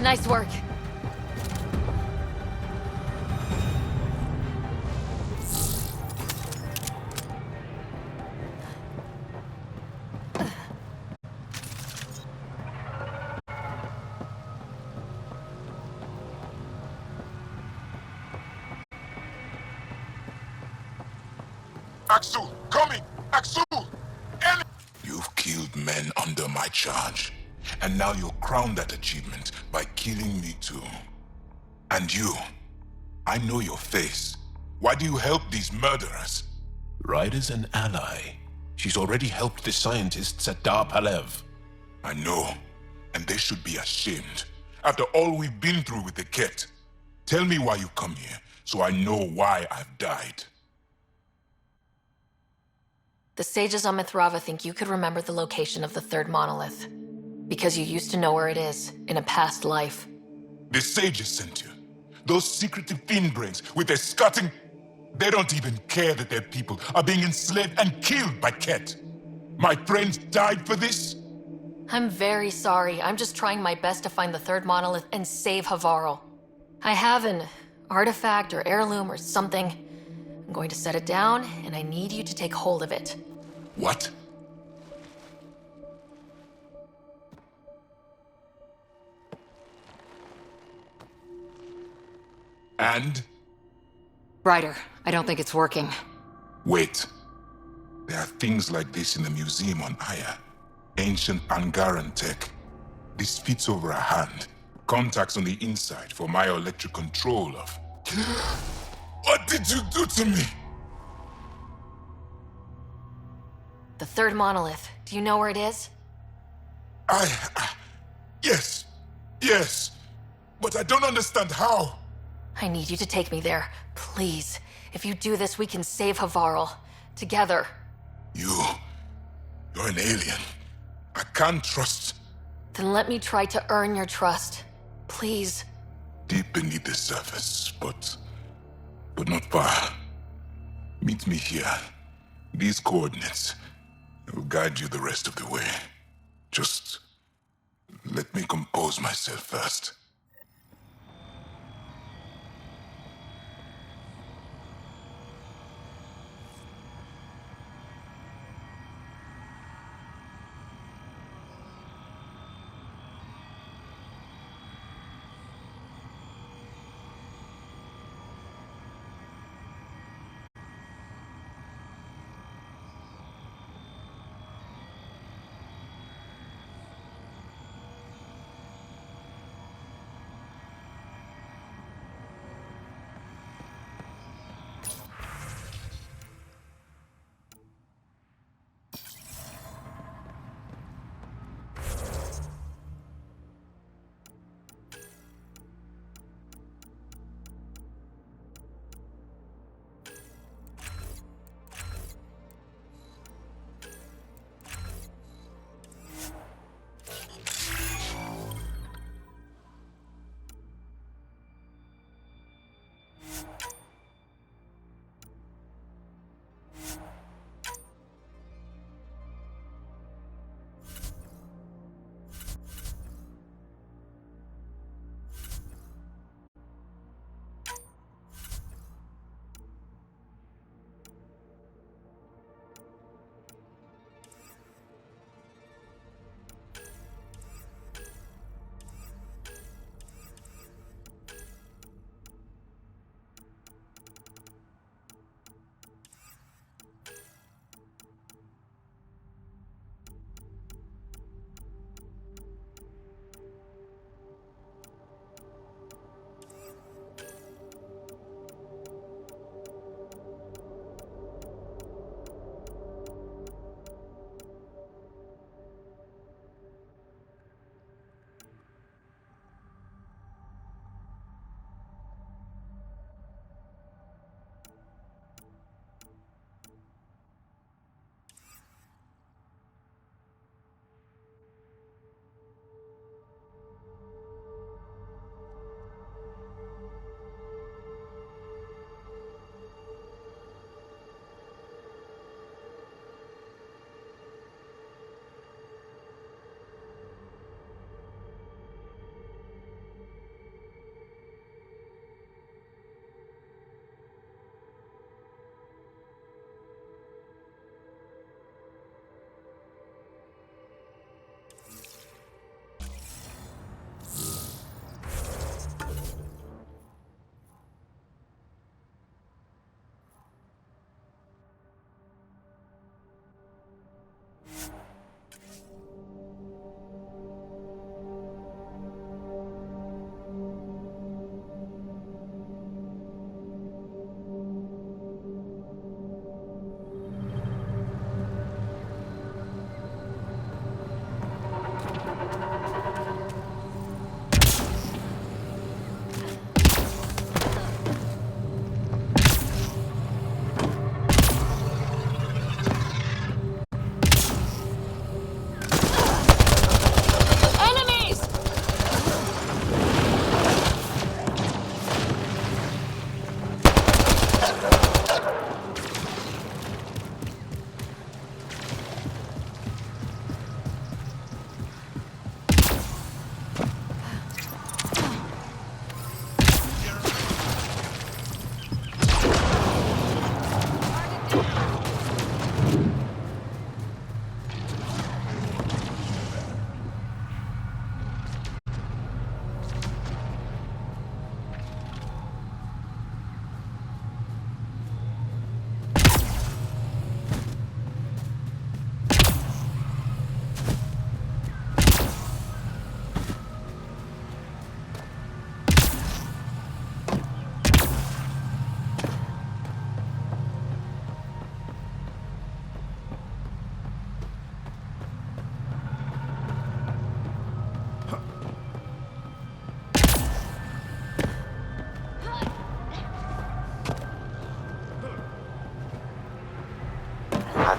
Nice work. Axel, coming! Axel! Ellie! You've killed men under my charge. And now you'll crown that achievement by killing me too. And you, I know your face. Why do you help these murderers? Ryder's an ally. She's already helped the scientists at Dar Palev. I know, and they should be ashamed. After all we've been through with the Ket. Tell me why you come here, so I know why I've died. The sages on Mithrava think you could remember the location of the third monolith. Because you used to know where it is, in a past life. The sages sent you. Those secretive fiend brains with their scutting... They don't even care that their people are being enslaved and killed by Ket. My friends died for this? I'm very sorry. I'm just trying my best to find the third monolith and save Havarl. I have an artifact or heirloom or something. I'm going to set it down, and I need you to take hold of it. What? And? Ryder, I don't think it's working. Wait. There are things like this in the museum on Aya. Ancient Angaran tech. This fits over a hand. Contacts on the inside for myoelectric control of... What did you do to me? The third monolith. Do you know where it is? Yes. Yes, but I don't understand how. I need you to take me there, please. If you do this, we can save Havarl. Together. You're an alien. I can't trust. Then let me try to earn your trust. Please. Deep beneath the surface, but not far. Meet me here. These coordinates will guide you the rest of the way. Just let me compose myself first.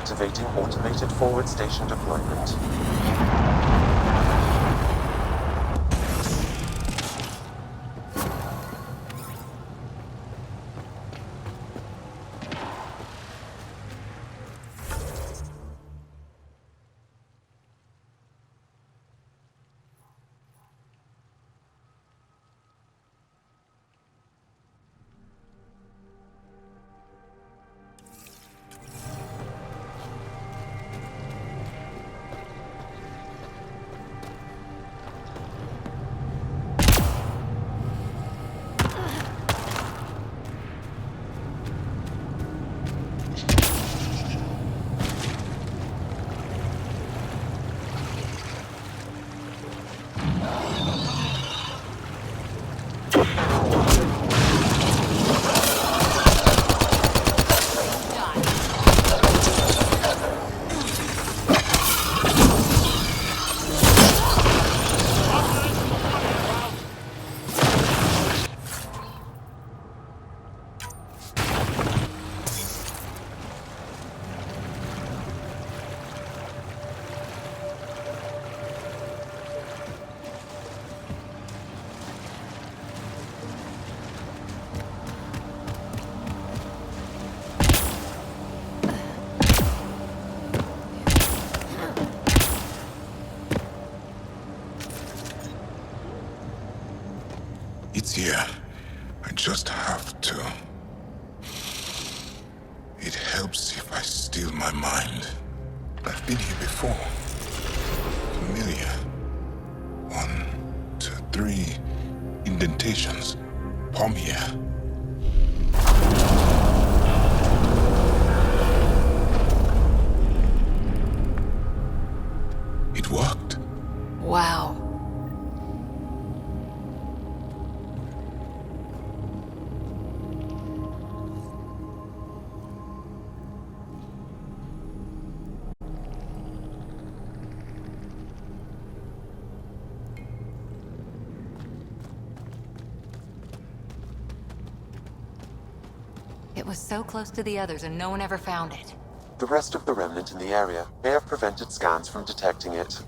Activating automated forward station deployment. It's here. I just have to. It helps if I steal my mind. I've been here before. Familiar. 1, 2, 3 indentations. Palm here. It worked. Wow. It was so close to the others and no one ever found it. The rest of the remnant in the area may have prevented scans from detecting it.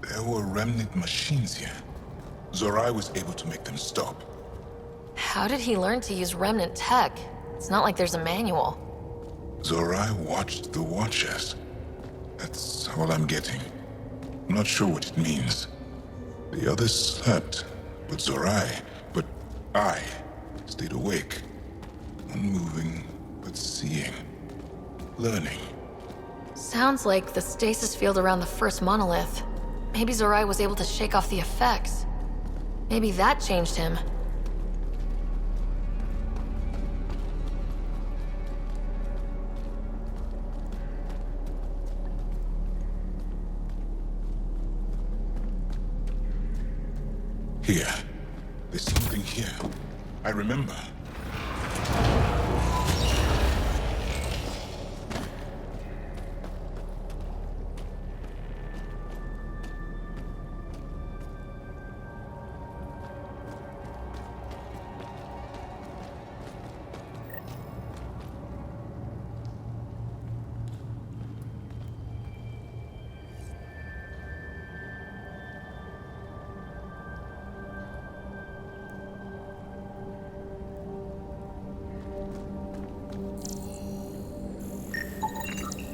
There were remnant machines here. Zorai was able to make them stop. How did he learn to use remnant tech? It's not like there's a manual. Zorai watched the Watchers. That's all I'm getting. I'm not sure what it means. The others slept, but I stayed awake. Unmoving, but seeing. Learning. Sounds like the stasis field around the first monolith. Maybe Zorai was able to shake off the effects. Maybe that changed him. Here. There's something here. I remember.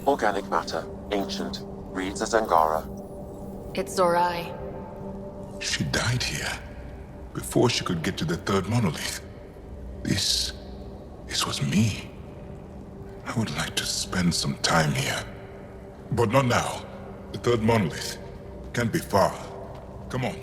Organic matter, ancient, reads as Angara. It's Zorai. She died here. Before she could get to the third monolith. This was me. I would like to spend some time here. But not now. The third monolith can't be far. Come on.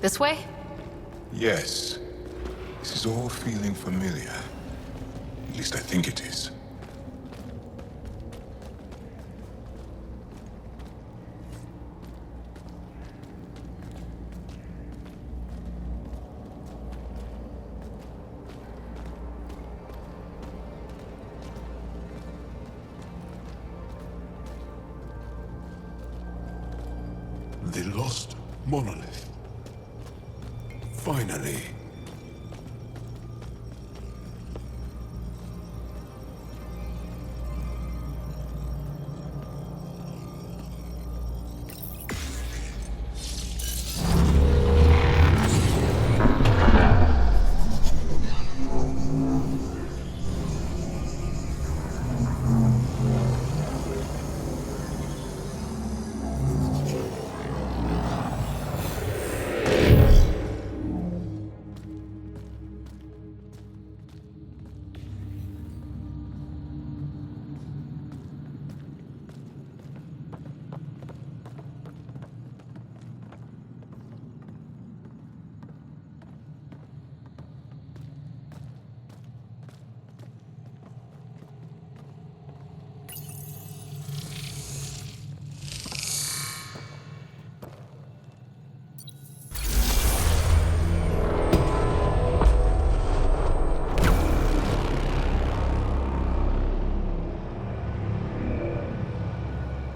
This way? Yes. This is all feeling familiar. At least I think it is. lost monolith. Finally.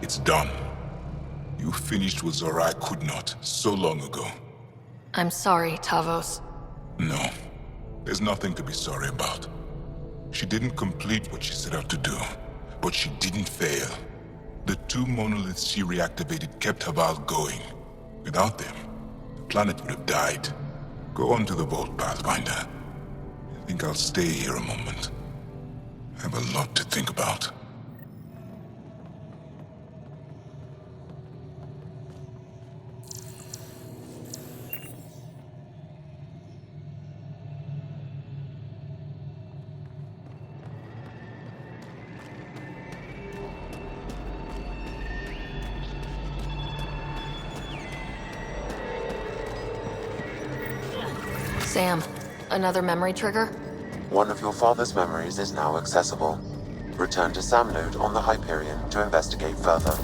It's done. You finished what Zorai could not so long ago. I'm sorry, Tavos. No, there's nothing to be sorry about. She didn't complete what she set out to do, but she didn't fail. The 2 monoliths she reactivated kept Haval going. Without them, the planet would have died. Go on to the vault, Pathfinder. I think I'll stay here a moment. I have a lot to think about. Sam, another memory trigger? One of your father's memories is now accessible. Return to Sam Node on the Hyperion to investigate further.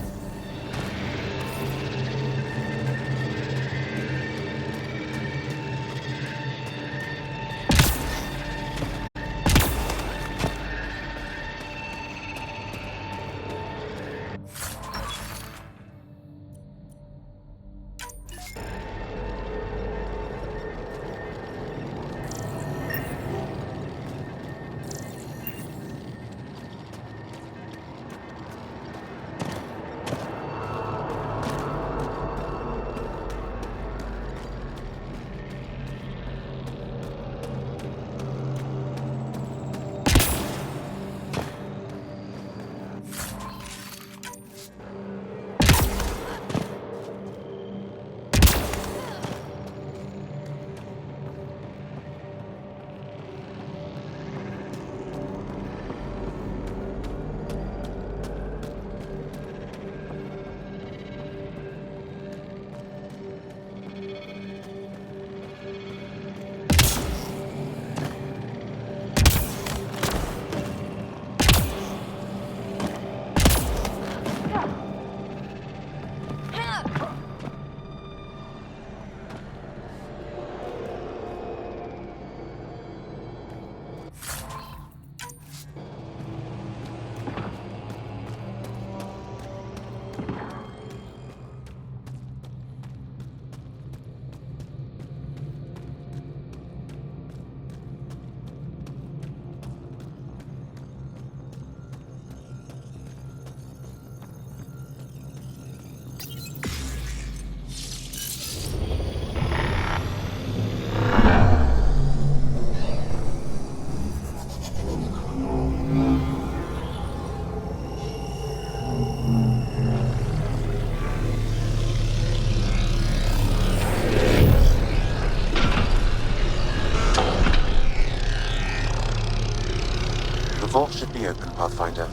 The vault should be open, Pathfinder.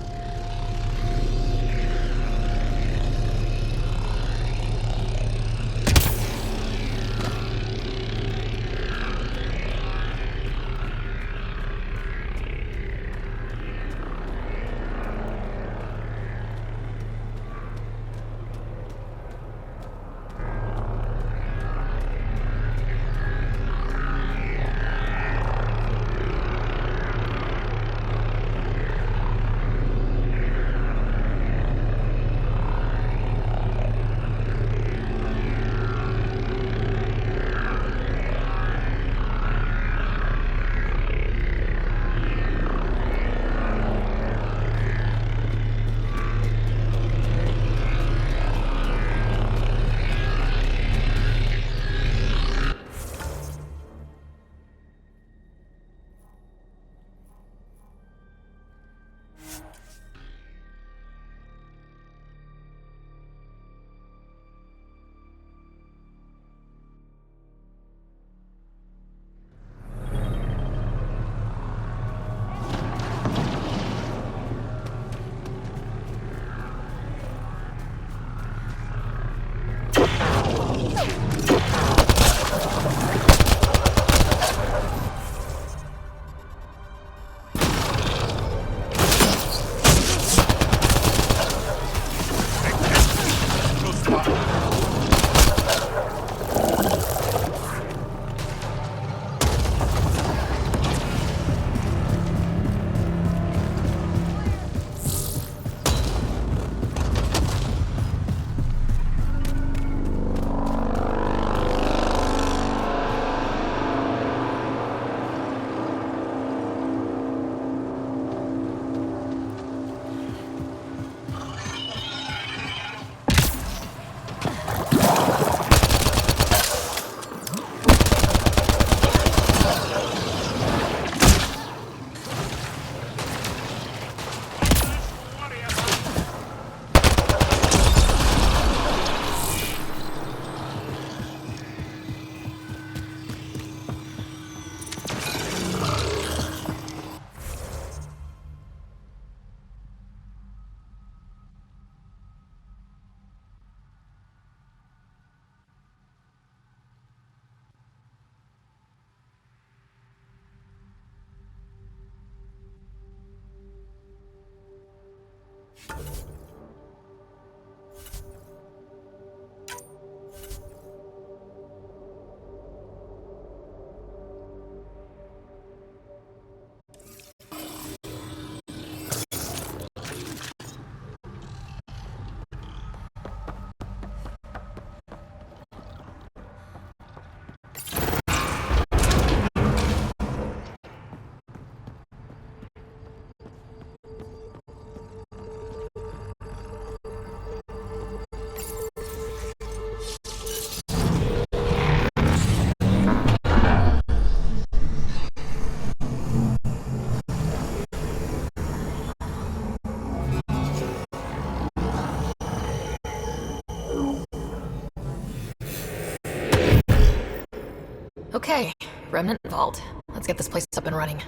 Okay, Remnant Vault. Let's get this place up and running.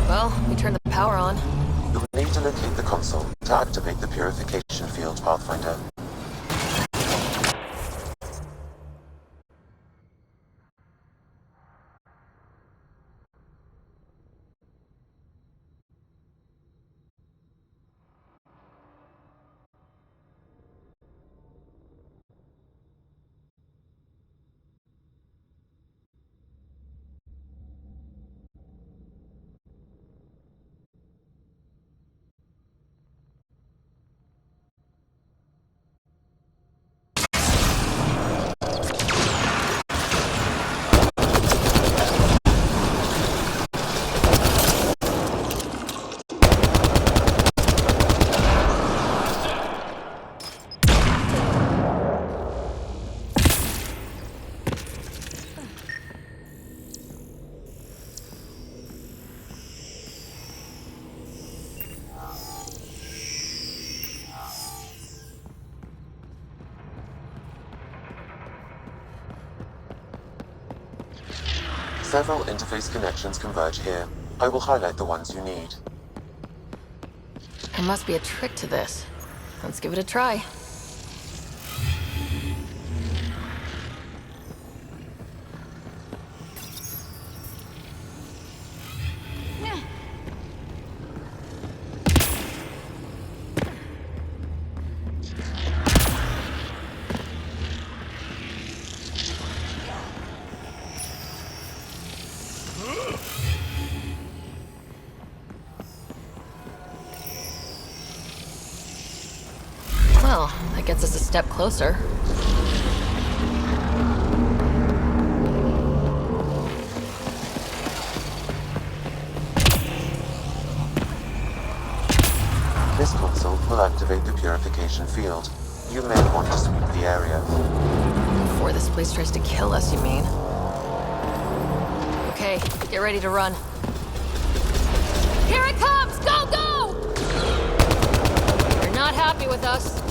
Well, we turned the power on. You'll need to locate the console to activate the purification field, Pathfinder. Several interface connections converge here. I will highlight the ones you need. There must be a trick to this. Let's give it a try. Well, that gets us a step closer. This console will activate the purification field. You may want to sweep the area. Before this place tries to kill us, you mean? Okay, get ready to run. Here it comes! Go, go! You're not happy with us.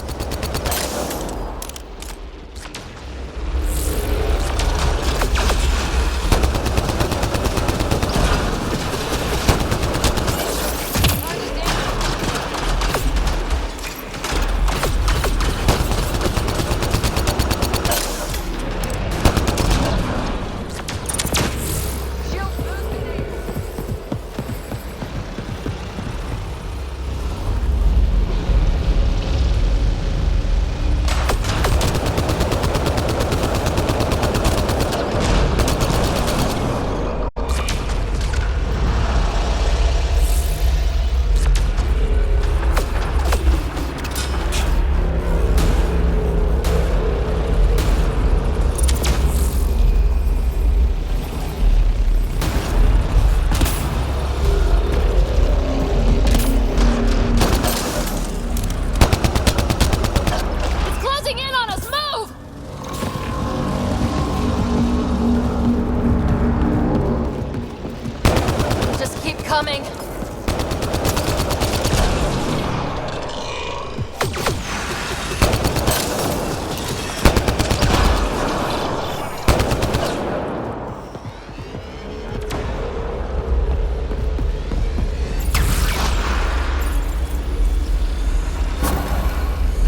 Coming.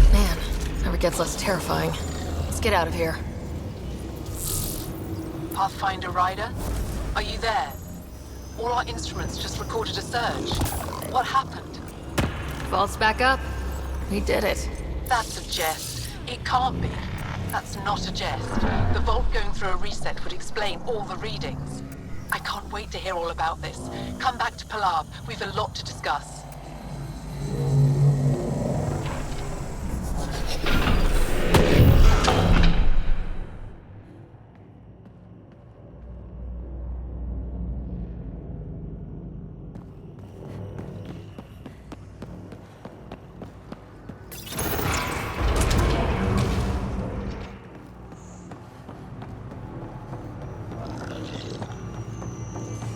Man, never gets less terrifying. Let's get out of here. Pathfinder Ryder, are you there? All our instruments just recorded a surge. What happened? Vault's back up. We did it. That's a jest. It can't be. That's not a jest. The vault going through a reset would explain all the readings. I can't wait to hear all about this. Come back to Palab. We've a lot to discuss.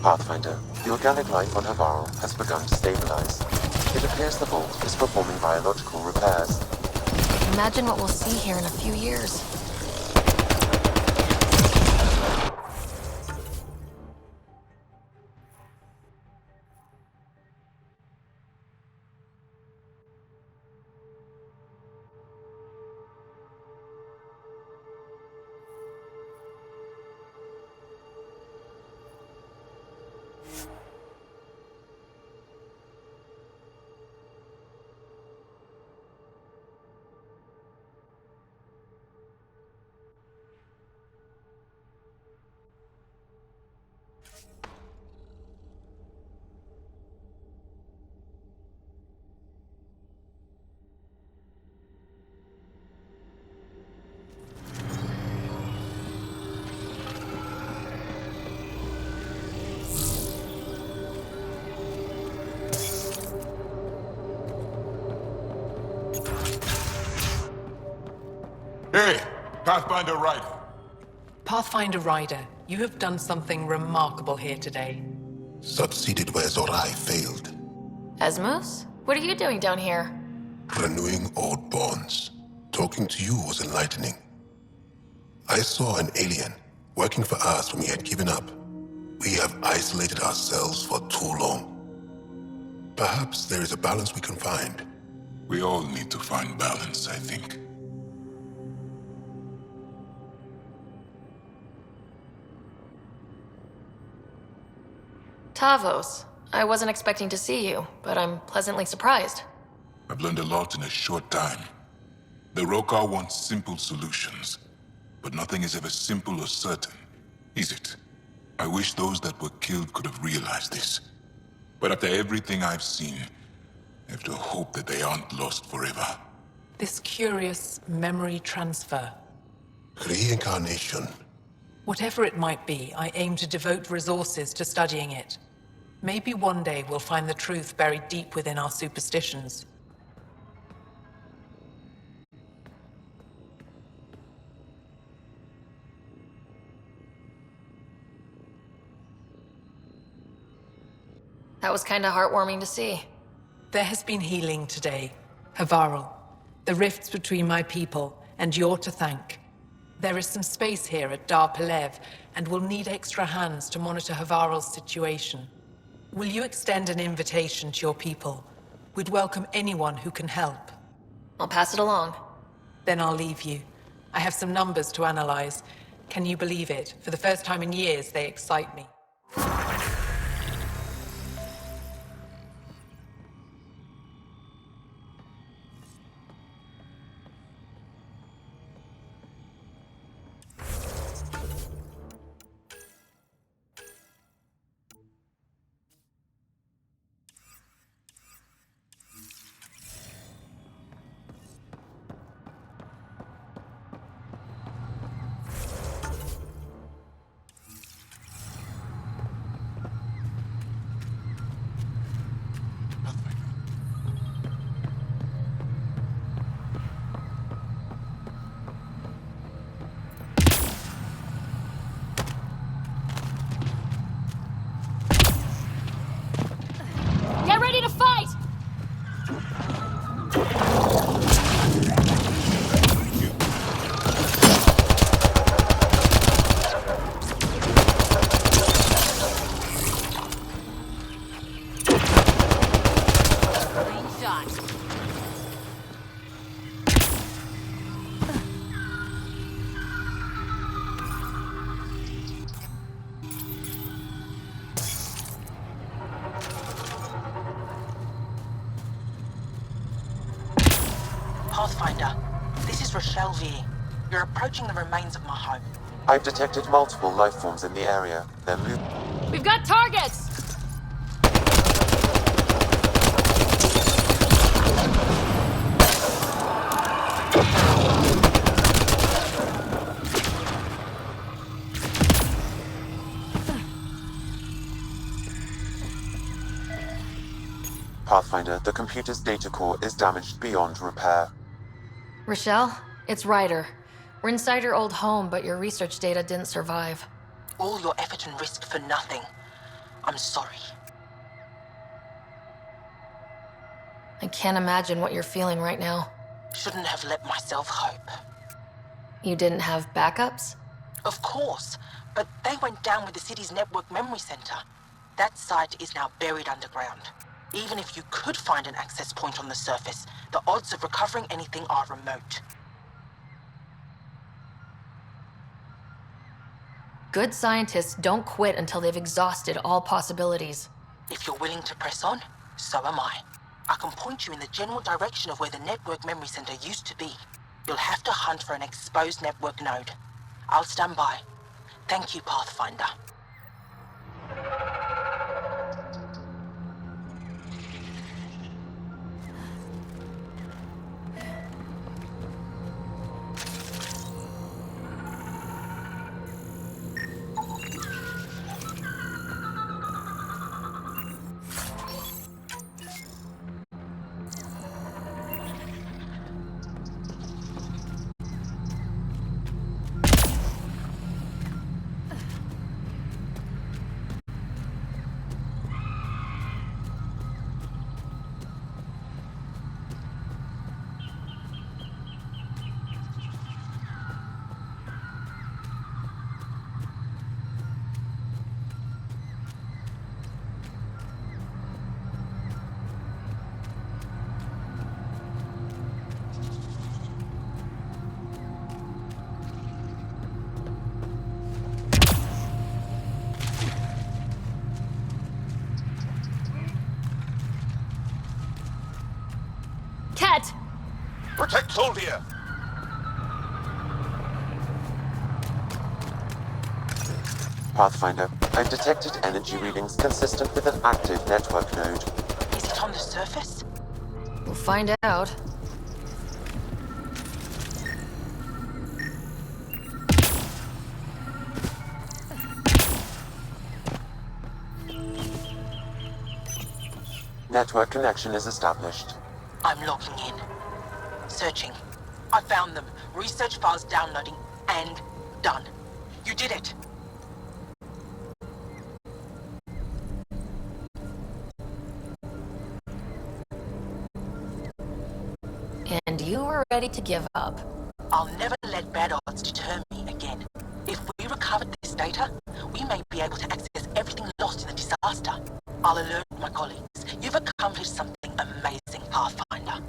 Pathfinder, the organic life on Havarl has begun to stabilize. It appears the vault is performing biological repairs. Imagine what we'll see here in a few years. Hey, Pathfinder Ryder. Pathfinder Ryder, you have done something remarkable here today. Succeeded where Zorai failed. Asmus? What are you doing down here? Renewing old bonds. Talking to you was enlightening. I saw an alien working for us when we had given up. We have isolated ourselves for too long. Perhaps there is a balance we can find. We all need to find balance, I think. Tavos, I wasn't expecting to see you, but I'm pleasantly surprised. I've learned a lot in a short time. The Rokar wants simple solutions, but nothing is ever simple or certain, is it? I wish those that were killed could have realized this. But after everything I've seen, I have to hope that they aren't lost forever. This curious memory transfer. Reincarnation. Whatever it might be, I aim to devote resources to studying it. Maybe one day we'll find the truth buried deep within our superstitions. That was kinda heartwarming to see. There has been healing today, Havarl. The rifts between my people, and you're to thank. There is some space here at Dar Pelev, and we'll need extra hands to monitor Havarl's situation. Will you extend an invitation to your people? We'd welcome anyone who can help. I'll pass it along. Then I'll leave you. I have some numbers to analyze. Can you believe it? For the first time in years, they excite me. Get ready to fight! Pathfinder, this is Rochelle V. You're approaching the remains of my home. I've detected multiple life forms in the area. They're moving. We've got targets! Pathfinder, the computer's data core is damaged beyond repair. Rochelle, it's Ryder. We're inside your old home, but your research data didn't survive. All your effort and risk for nothing. I'm sorry. I can't imagine what you're feeling right now. Shouldn't have let myself hope. You didn't have backups? Of course, but they went down with the city's network memory center. That site is now buried underground. Even if you could find an access point on the surface, the odds of recovering anything are remote. Good scientists don't quit until they've exhausted all possibilities. If you're willing to press on, so am I. I can point you in the general direction of where the network memory center used to be. You'll have to hunt for an exposed network node. I'll stand by. Thank you, Pathfinder. Cat! Protect Soldier! Pathfinder, I've detected energy readings consistent with an active network node. Is it on the surface? We'll find out. Network connection is established. I'm logging in. Searching. I found them. Research files downloading and done. You did it. And you were ready to give up. I'll never let bad odds deter me again. If we recovered this data, we may be able to access everything lost in the disaster. I'll alert my colleagues. You've accomplished something amazing, Pathfinder.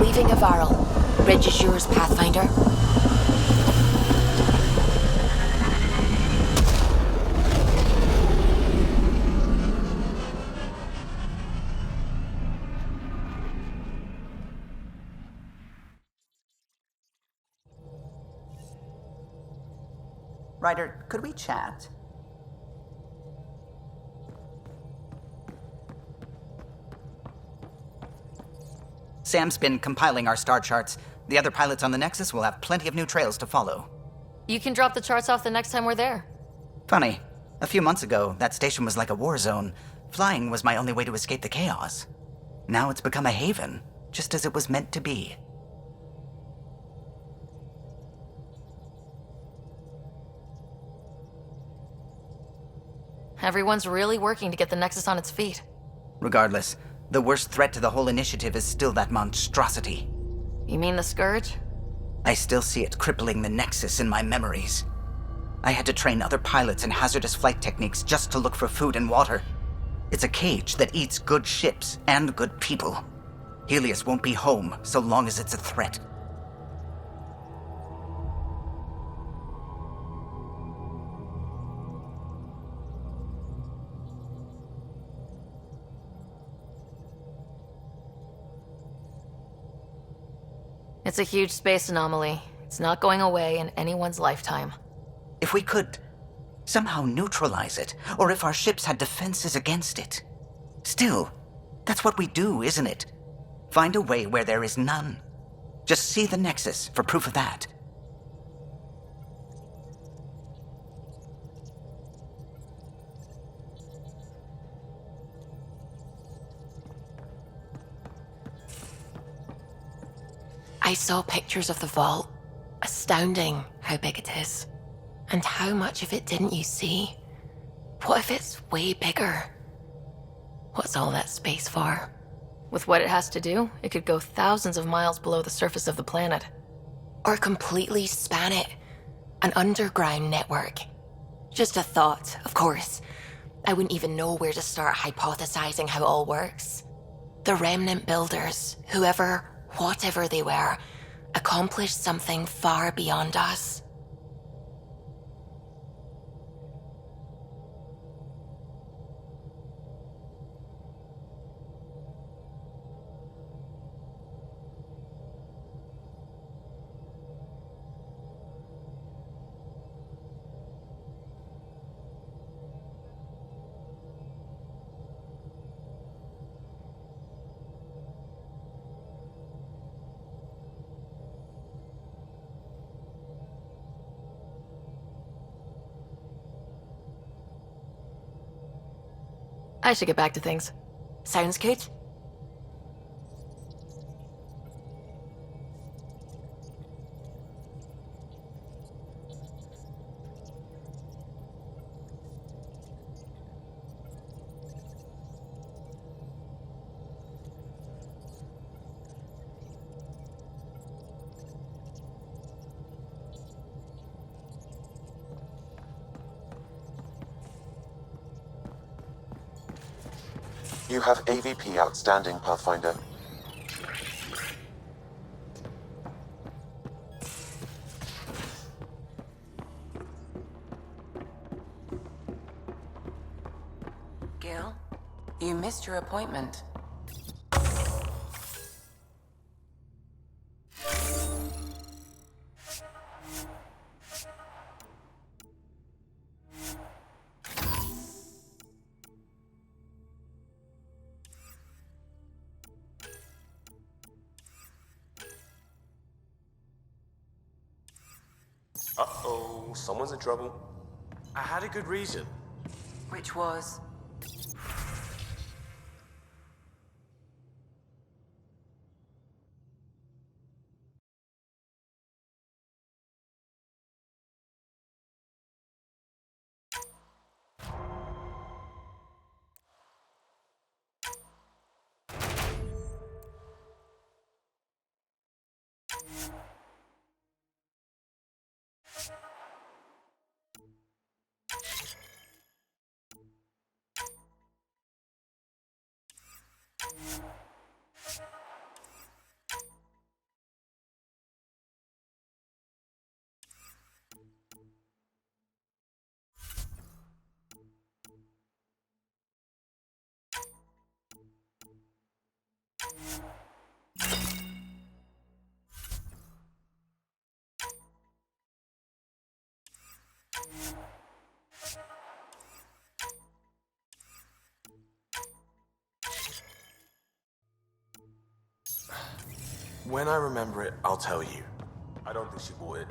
leaving Avarl. Bridge is yours, Pathfinder. Ryder, could we chat? Sam's been compiling our star charts. The other pilots on the Nexus will have plenty of new trails to follow. You can drop the charts off the next time we're there. Funny, a few months ago, that station was like a war zone. Flying was my only way to escape the chaos. Now it's become a haven, just as it was meant to be. Everyone's really working to get the Nexus on its feet. Regardless, the worst threat to the whole initiative is still that monstrosity. You mean the Scourge? I still see it crippling the Nexus in my memories. I had to train other pilots in hazardous flight techniques just to look for food and water. It's a cage that eats good ships and good people. Helios won't be home so long as it's a threat. It's a huge space anomaly. It's not going away in anyone's lifetime. If we could somehow neutralize it, or if our ships had defenses against it. Still, that's what we do, isn't it? Find a way where there is none. Just see the Nexus for proof of that. I saw pictures of the vault. Astounding how big it is. And how much of it didn't you see? What if it's way bigger? What's all that space for? With what it has to do, it could go thousands of miles below the surface of the planet. Or completely span it. An underground network. Just a thought, of course. I wouldn't even know where to start hypothesizing how it all works. The Remnant builders, whoever, whatever they were, accomplished something far beyond us. I should get back to things. Sounds good. You have AVP outstanding, Pathfinder. Gil, you missed your appointment. Uh-oh, someone's in trouble. I had a good reason. Which was? When I remember it, I'll tell you. I don't think she would.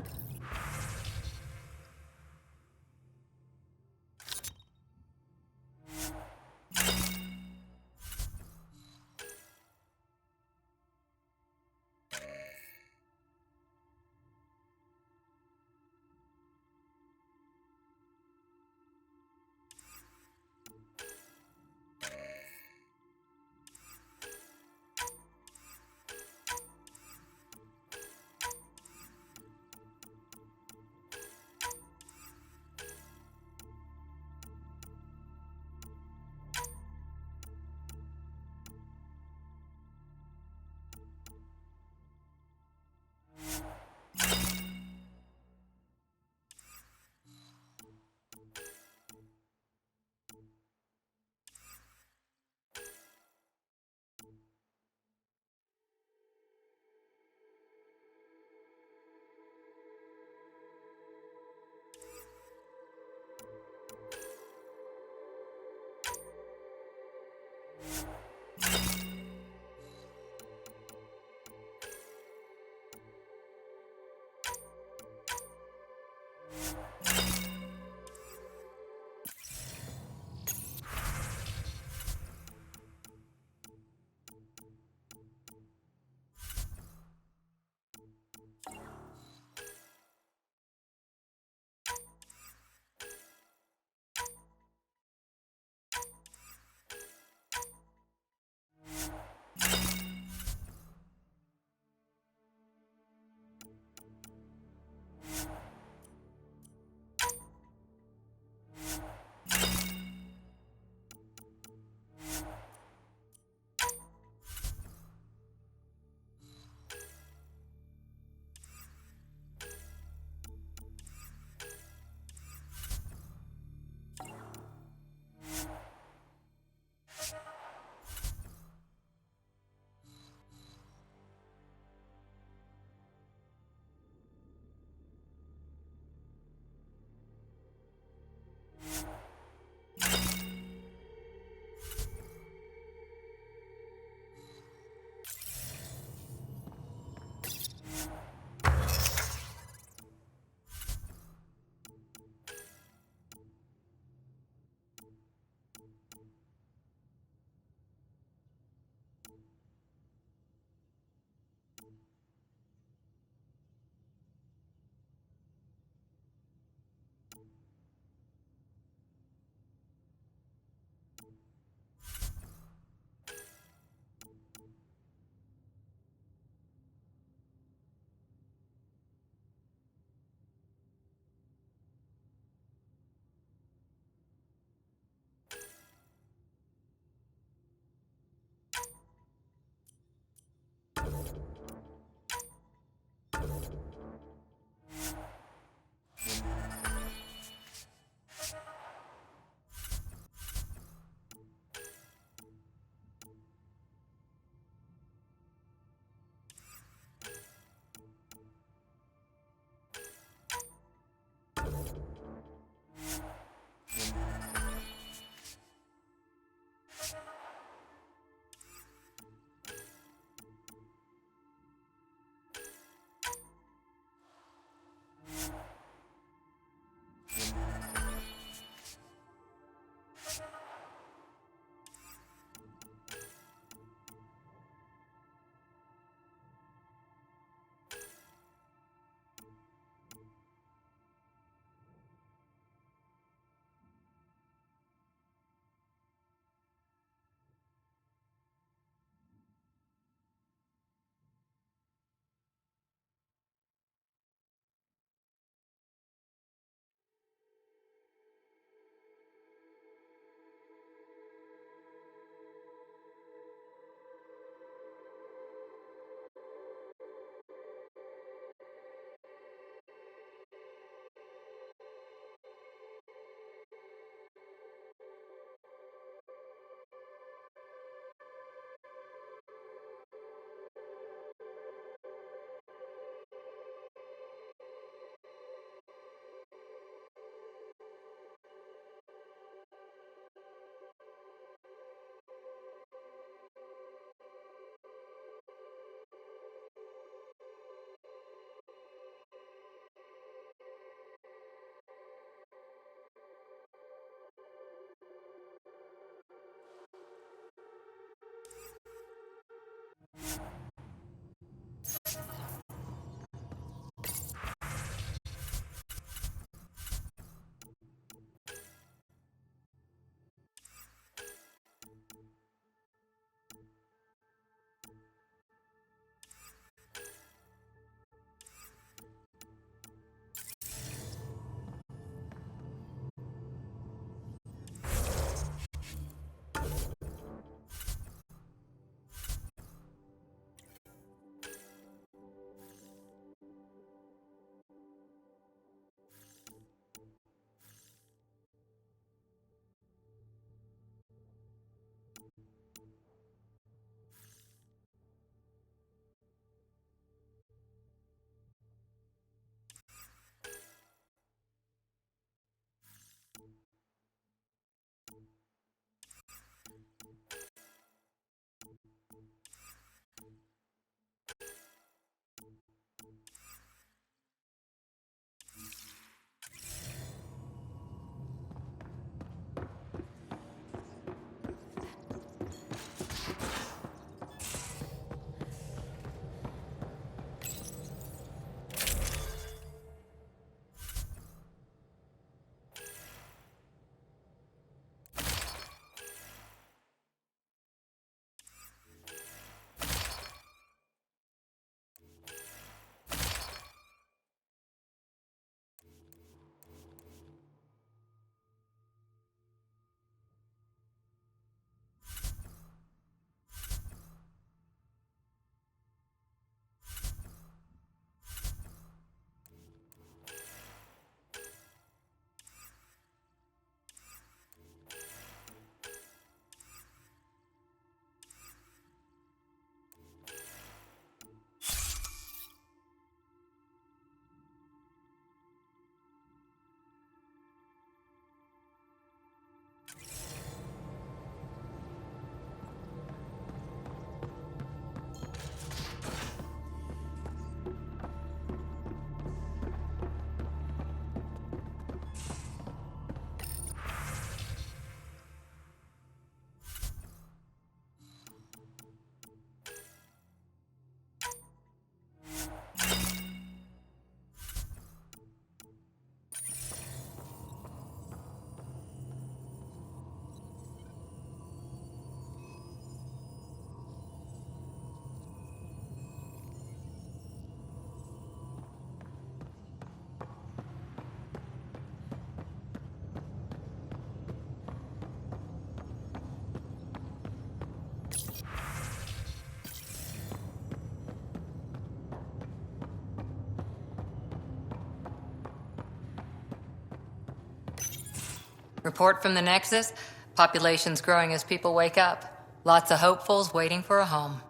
Report from the Nexus. Population's growing as people wake up. Lots of hopefuls waiting for a home.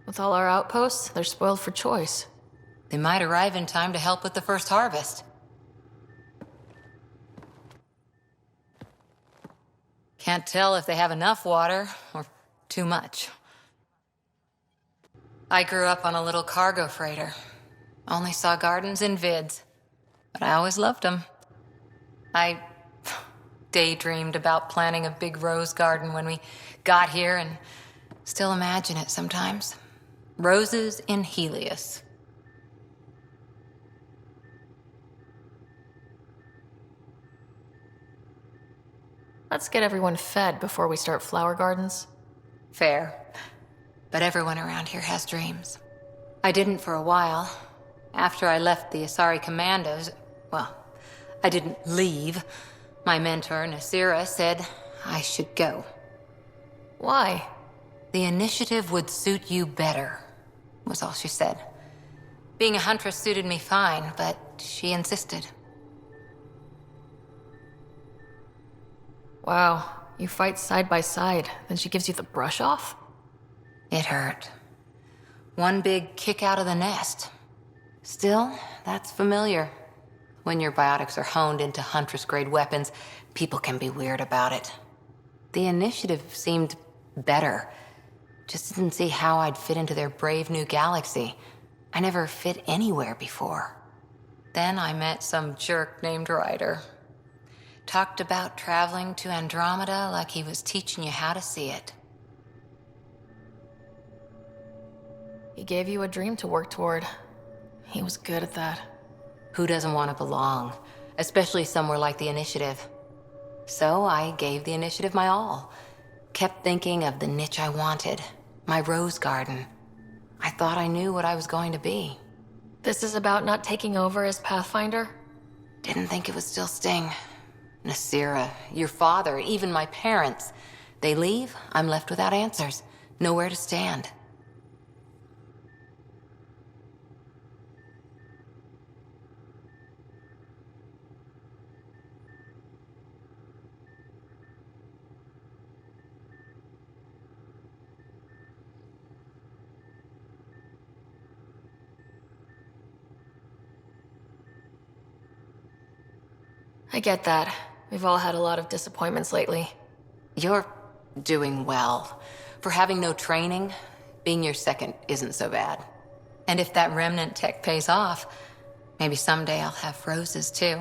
With all our outposts, they're spoiled for choice. They might arrive in time to help with the first harvest. Can't tell if they have enough water or too much. I grew up on a little cargo freighter. Only saw gardens in vids, but I always loved them. I daydreamed about planting a big rose garden when we got here and still imagine it sometimes. Roses in Helios. Let's get everyone fed before we start flower gardens. Fair. But everyone around here has dreams. I didn't for a while. After I left the Asari Commandos, well, I didn't leave. My mentor, Nasira, said I should go. Why? The initiative would suit you better, was all she said. Being a huntress suited me fine, but she insisted. Wow, you fight side by side, then she gives you the brush off? It hurt. One big kick out of the nest. Still, that's familiar. When your biotics are honed into Huntress-grade weapons, people can be weird about it. The initiative seemed better. Just didn't see how I'd fit into their brave new galaxy. I never fit anywhere before. Then I met some jerk named Ryder. Talked about traveling to Andromeda like he was teaching you how to see it. He gave you a dream to work toward. He was good at that. Who doesn't want to belong? Especially somewhere like the Initiative. So I gave the Initiative my all. Kept thinking of the niche I wanted. My rose garden. I thought I knew what I was going to be. This is about not taking over as Pathfinder? Didn't think it would still sting. Nasira, your father, even my parents. They leave, I'm left without answers. Nowhere to stand. I get that. We've all had a lot of disappointments lately. You're doing well. For having no training, being your second isn't so bad. And if that remnant tech pays off, maybe someday I'll have roses too.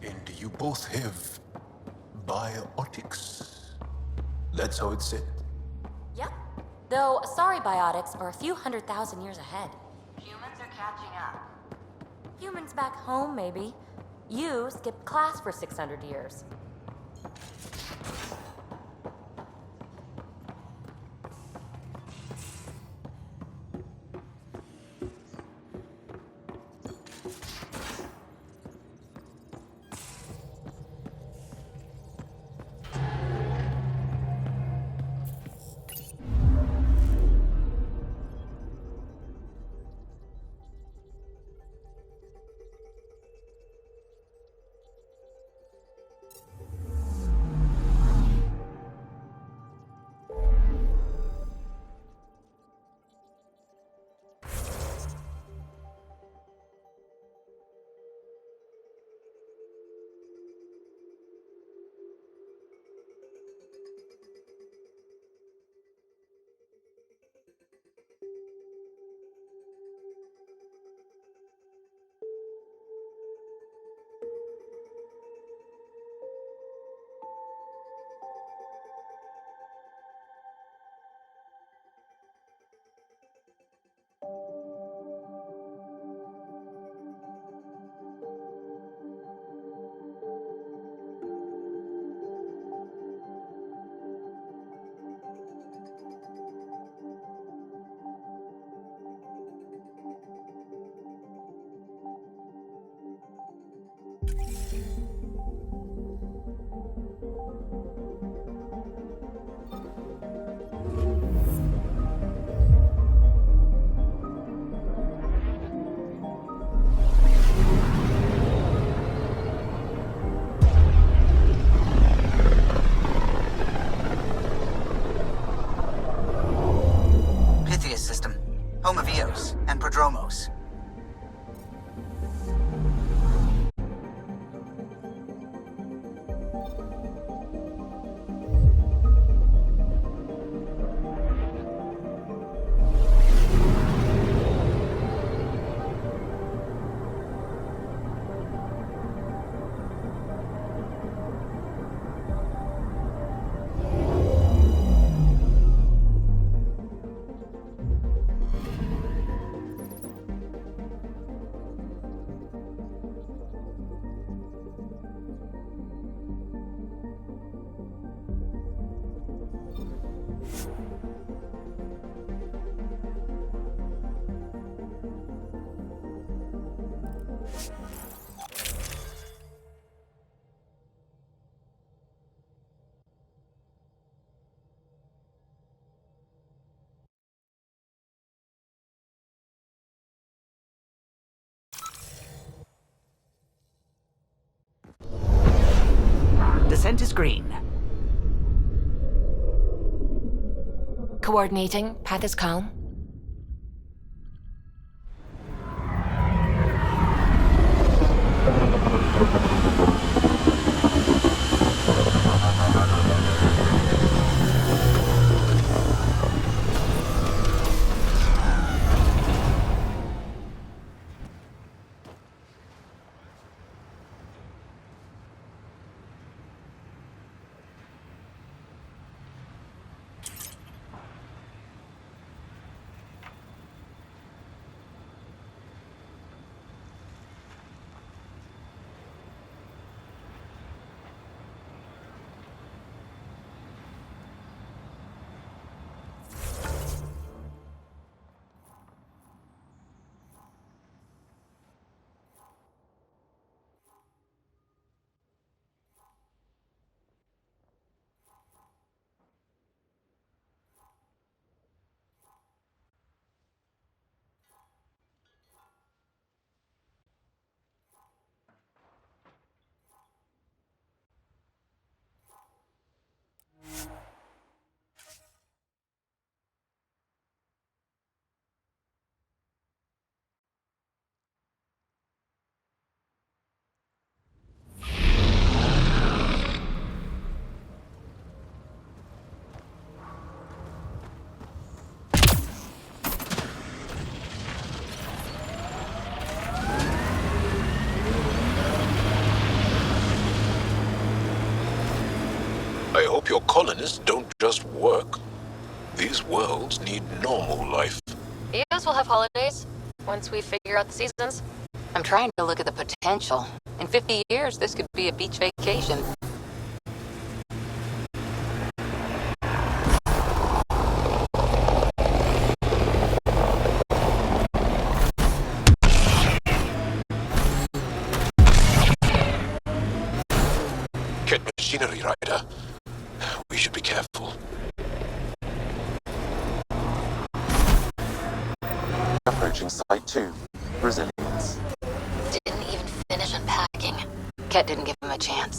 And you both have biotics. That's how it's said. Yep. Though Asari biotics are a few 100,000 years ahead. Humans are catching up. Humans back home, maybe. You skipped class for 600 years. descent is green. Coordinating. Path is calm. I hope your colonists don't just work. These worlds need normal life. You guys will have holidays once we figure out the seasons. I'm trying to look at the potential. In 50 years, this could be a beach vacation. Get machinery, Ryder. We should be careful. Approaching Site 2. Resilience. Didn't even finish unpacking. Ket didn't give him a chance.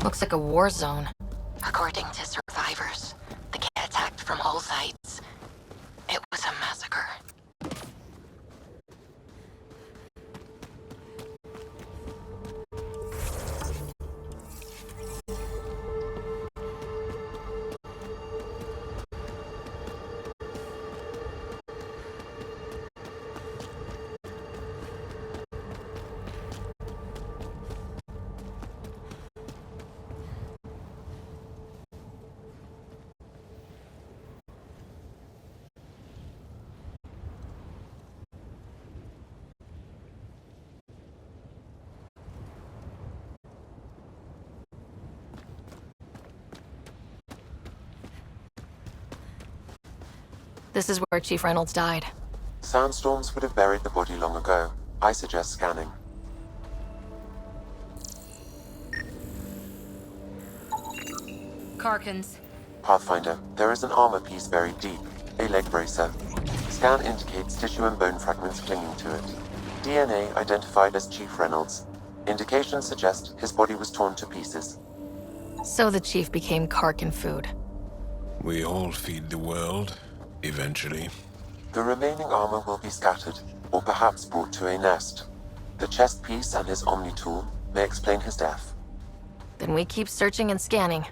Looks like a war zone. According to survivors, the Ket attacked from all sides. It was a massacre. This is where Chief Reynolds died. Sandstorms would have buried the body long ago. I suggest scanning. Karkins. Pathfinder, there is an armor piece buried deep. A leg bracer. Scan indicates tissue and bone fragments clinging to it. DNA identified as Chief Reynolds. Indications suggest his body was torn to pieces. So the Chief became Karkin food. We all feed the world, eventually. The remaining armor will be scattered, or perhaps brought to a nest. The chest piece and his Omni tool may explain his death. Then we keep searching and scanning.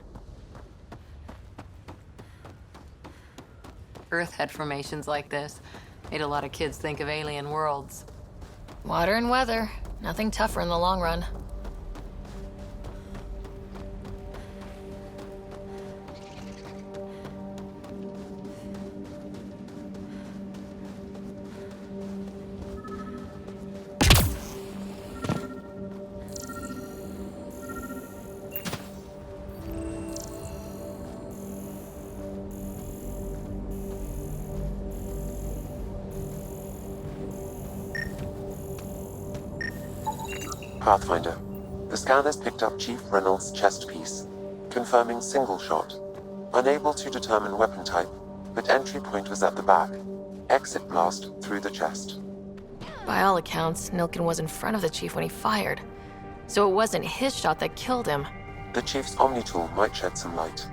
Earth had formations like this. Made a lot of kids think of alien worlds. Water and weather. Nothing tougher in the long run. Pathfinder, The scanners picked up Chief Reynolds' chest piece, confirming single shot. Unable to determine weapon type, but entry point was at the back. Exit blast through the chest. By all accounts, Nilkin was in front of the chief when he fired. So it wasn't his shot that killed him. The Chief's Omni tool might shed some light.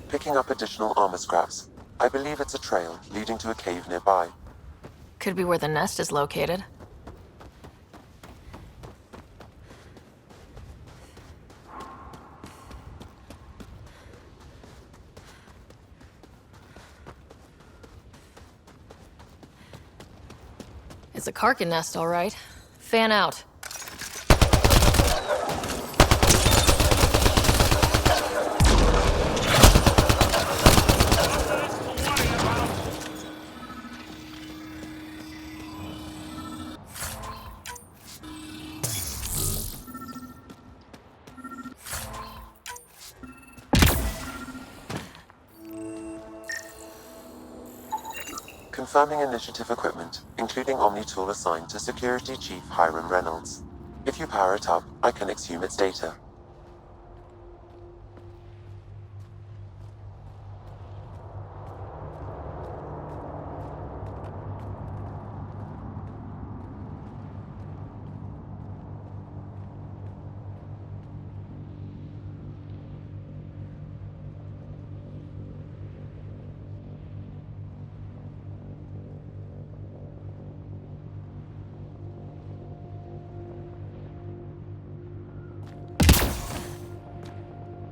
Picking up additional armor scraps. I believe it's a trail leading to a cave nearby. Could be where the nest is located. It's a Karkin nest, all right. Fan out. Confirming initiative equipment, including Omni tool assigned to Security Chief Hiram Reynolds. If you power it up, I can exhume its data.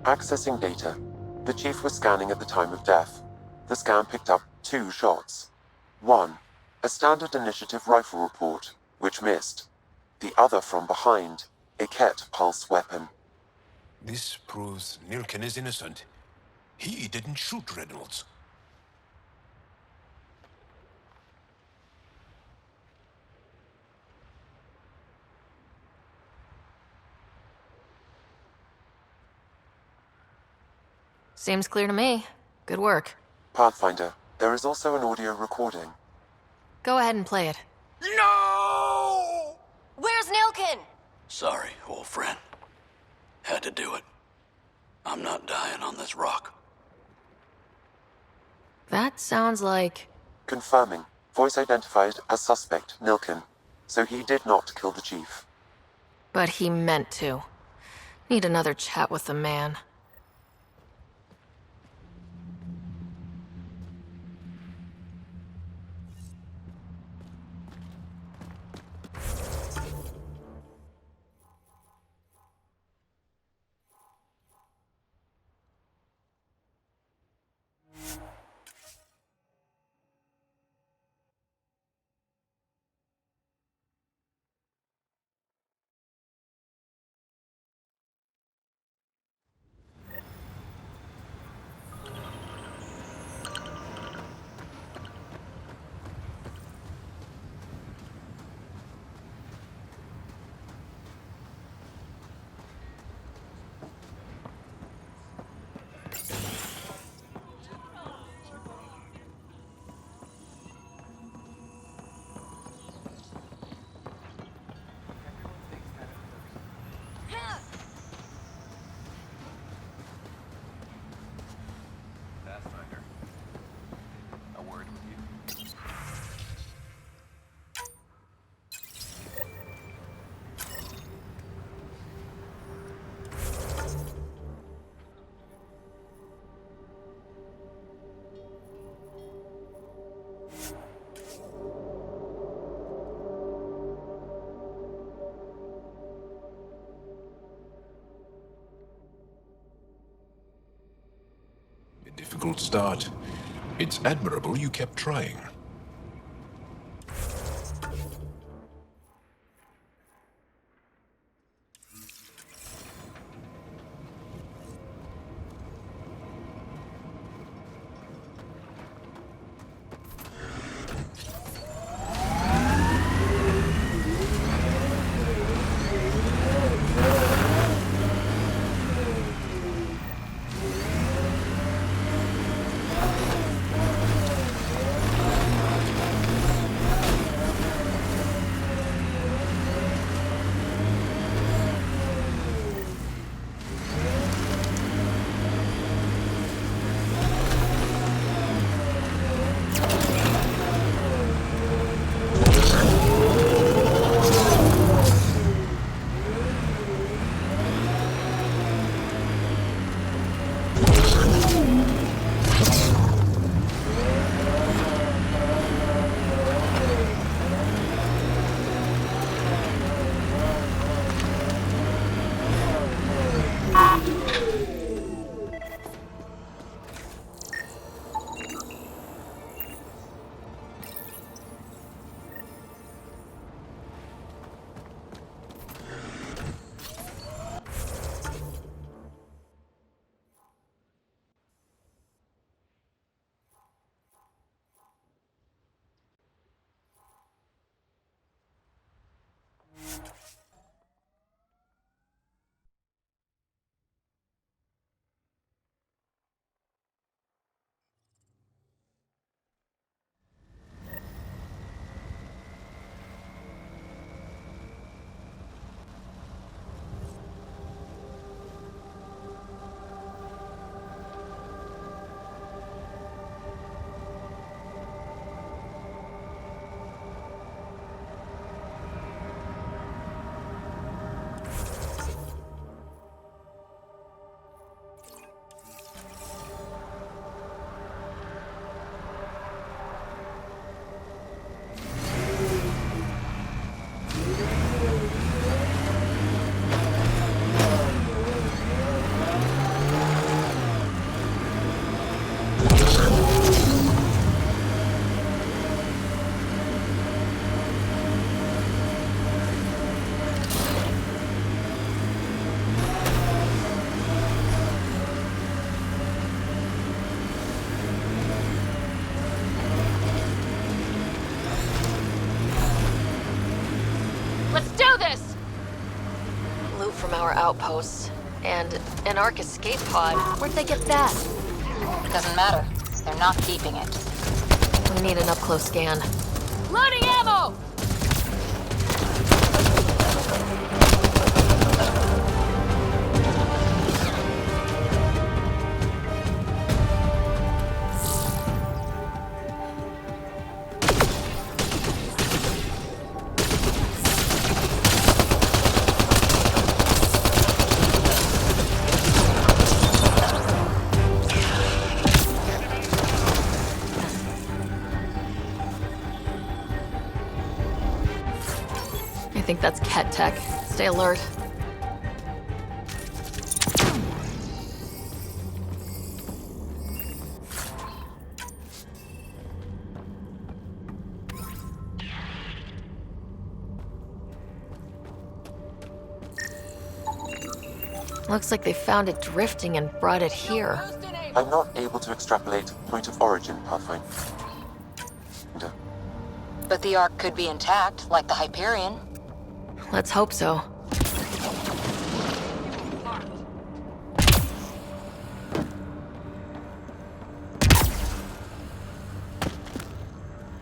Accessing data. The Chief was scanning at the time of death. The scan picked up 2 shots. 1, a standard initiative rifle report, which missed. The other from behind, a Ket pulse weapon. This proves Nilkin is innocent. He didn't shoot Reynolds. Seems clear to me. Good work. Pathfinder, there is also an audio recording. Go ahead and play it. No! Where's Nilkin? Sorry, old friend. Had to do it. I'm not dying on this rock. That sounds like... Confirming. Voice identified as suspect, Nilkin. So he did not kill the Chief. But he meant to. Need another chat with the man. Difficult start. It's admirable you kept trying. outposts. And an Ark escape pod. Where'd they get that? Doesn't matter. They're not keeping it. We need an up-close scan. Loading ammo! I think that's Ket Tech. Stay alert. Looks like they found it drifting and brought it here. I'm not able to extrapolate point of origin, Pathfinder. But the Ark could be intact, like the Hyperion. Let's hope so.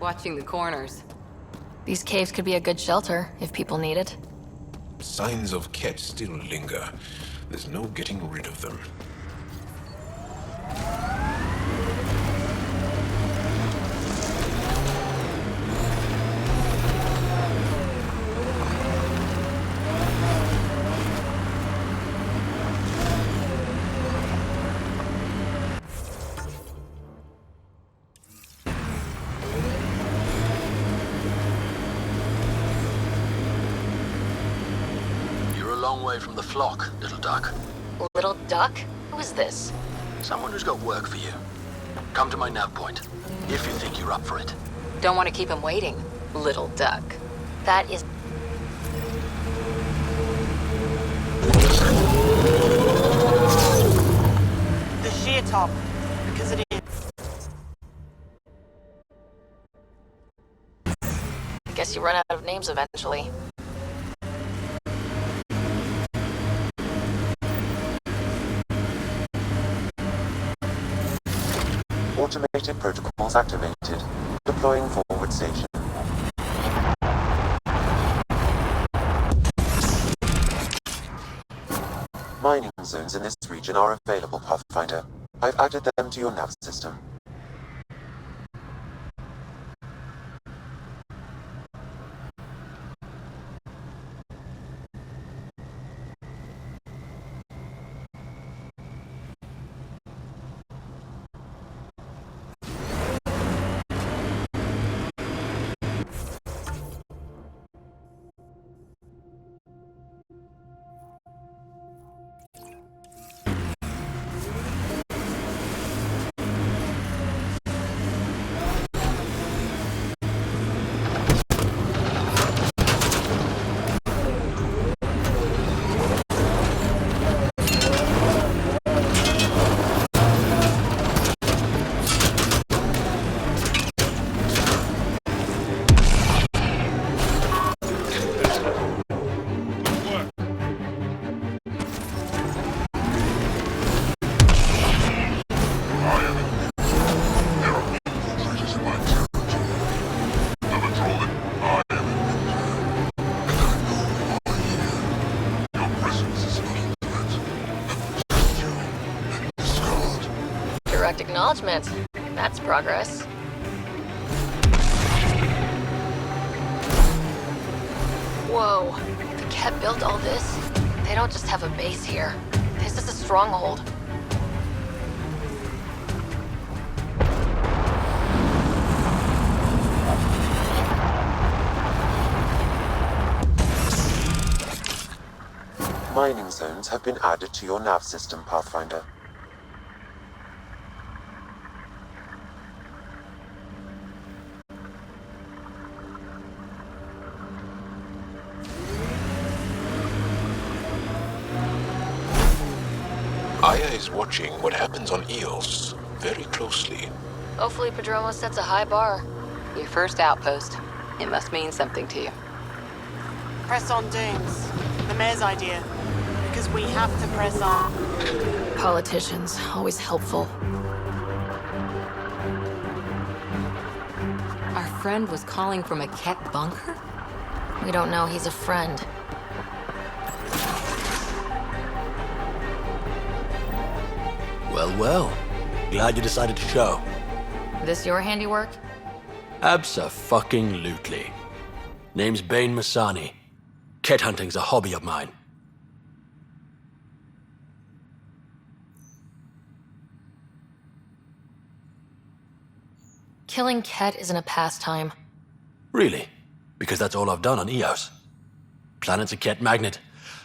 Watching the corners. These caves could be a good shelter if people need it. Signs of Ket still linger. There's no getting rid of them. Long way from the flock, little duck. Little duck? Who is this? Someone who's got work for you. Come to my nav point, if you think you're up for it. Don't want to keep him waiting, little duck. That is... The sheer top, because it is. I guess you run out of names eventually. Automated protocols activated. Deploying forward station. Mining zones in this region are available, Pathfinder. I've added them to your nav system. Direct acknowledgement. That's progress. Whoa. The Ket built all this? They don't just have a base here. This is a stronghold. Mining zones have been added to your nav system, Pathfinder. Aya is watching what happens on Eos very closely. Hopefully Padromo sets a high bar. Your first outpost. It must mean something to you. Press on Dunes. The mayor's idea. because we have to press on. Politicians, always helpful. Our friend was calling from a Ket bunker? We don't know he's a friend. Well, well. Glad you decided to show. This your handiwork? Abso-fucking-lutely. Name's Bain Masani. Ket hunting's a hobby of mine. Killing Ket isn't a pastime. Really? Because that's all I've done on Eos. Planet's a Ket magnet.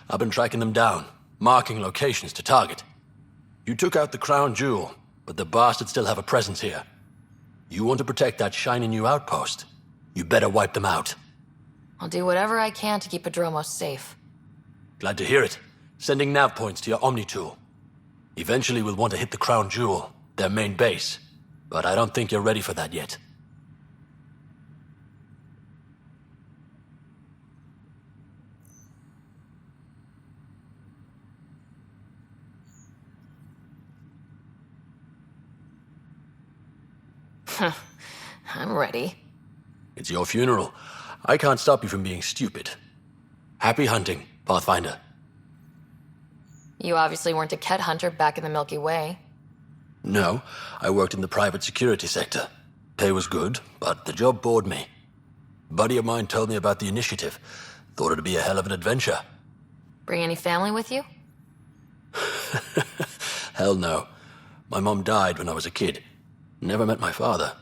I've been tracking them down, marking locations to target. You took out the crown jewel, but the bastards still have a presence here. You want to protect that shiny new outpost? You better wipe them out. I'll do whatever I can to keep Adromos safe. Glad to hear it. Sending nav points to your Omni tool. Eventually we'll want to hit the crown jewel, their main base. But I don't think you're ready for that yet. I'm ready. It's your funeral. I can't stop you from being stupid. Happy hunting, Pathfinder. You obviously weren't a Ket hunter back in the Milky Way. No, I worked in the private security sector. Pay was good, but the job bored me. A buddy of mine told me about the initiative. Thought it'd be a hell of an adventure. Bring any family with you? Hell no. My mom died when I was a kid. Never met my father.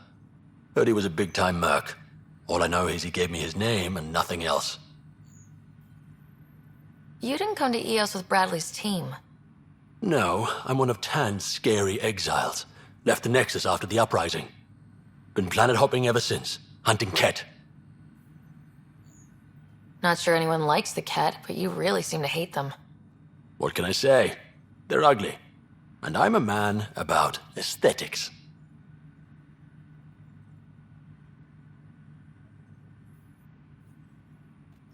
Heard he was a big-time merc. All I know is he gave me his name and nothing else. You didn't come to Eos with Bradley's team. No, I'm one of Tan's scary exiles. Left the Nexus after the uprising. Been planet hopping ever since, hunting Ket. Not sure anyone likes the Ket, but you really seem to hate them. What can I say? They're ugly. And I'm a man about aesthetics.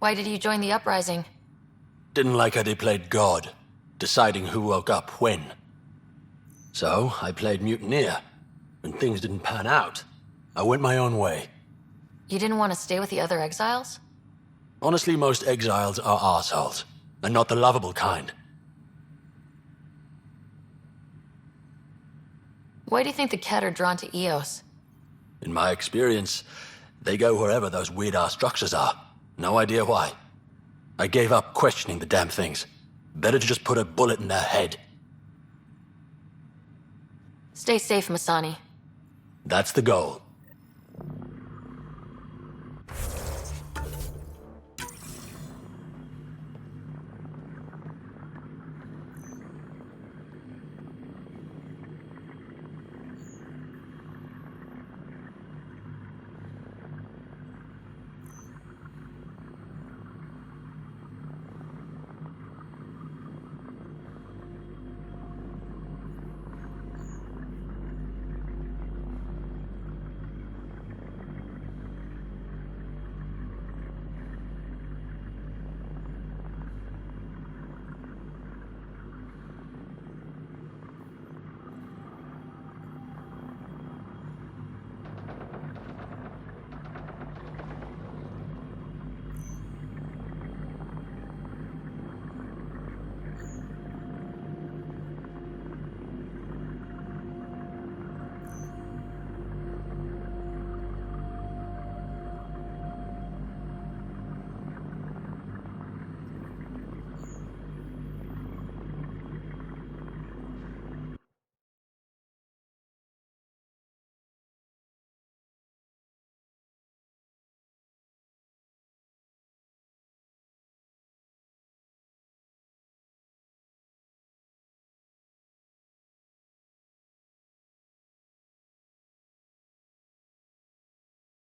Why did you join the uprising? Didn't like how they played God, deciding who woke up when. So, I played mutineer. When things didn't pan out, I went my own way. You didn't want to stay with the other exiles? Honestly, most exiles are arseholes, and not the lovable kind. Why do you think the Ket are drawn to Eos? In my experience, they go wherever those weird-ass structures are. No idea why. I gave up questioning the damn things. Better to just put a bullet in their head. Stay safe, Masani. That's the goal.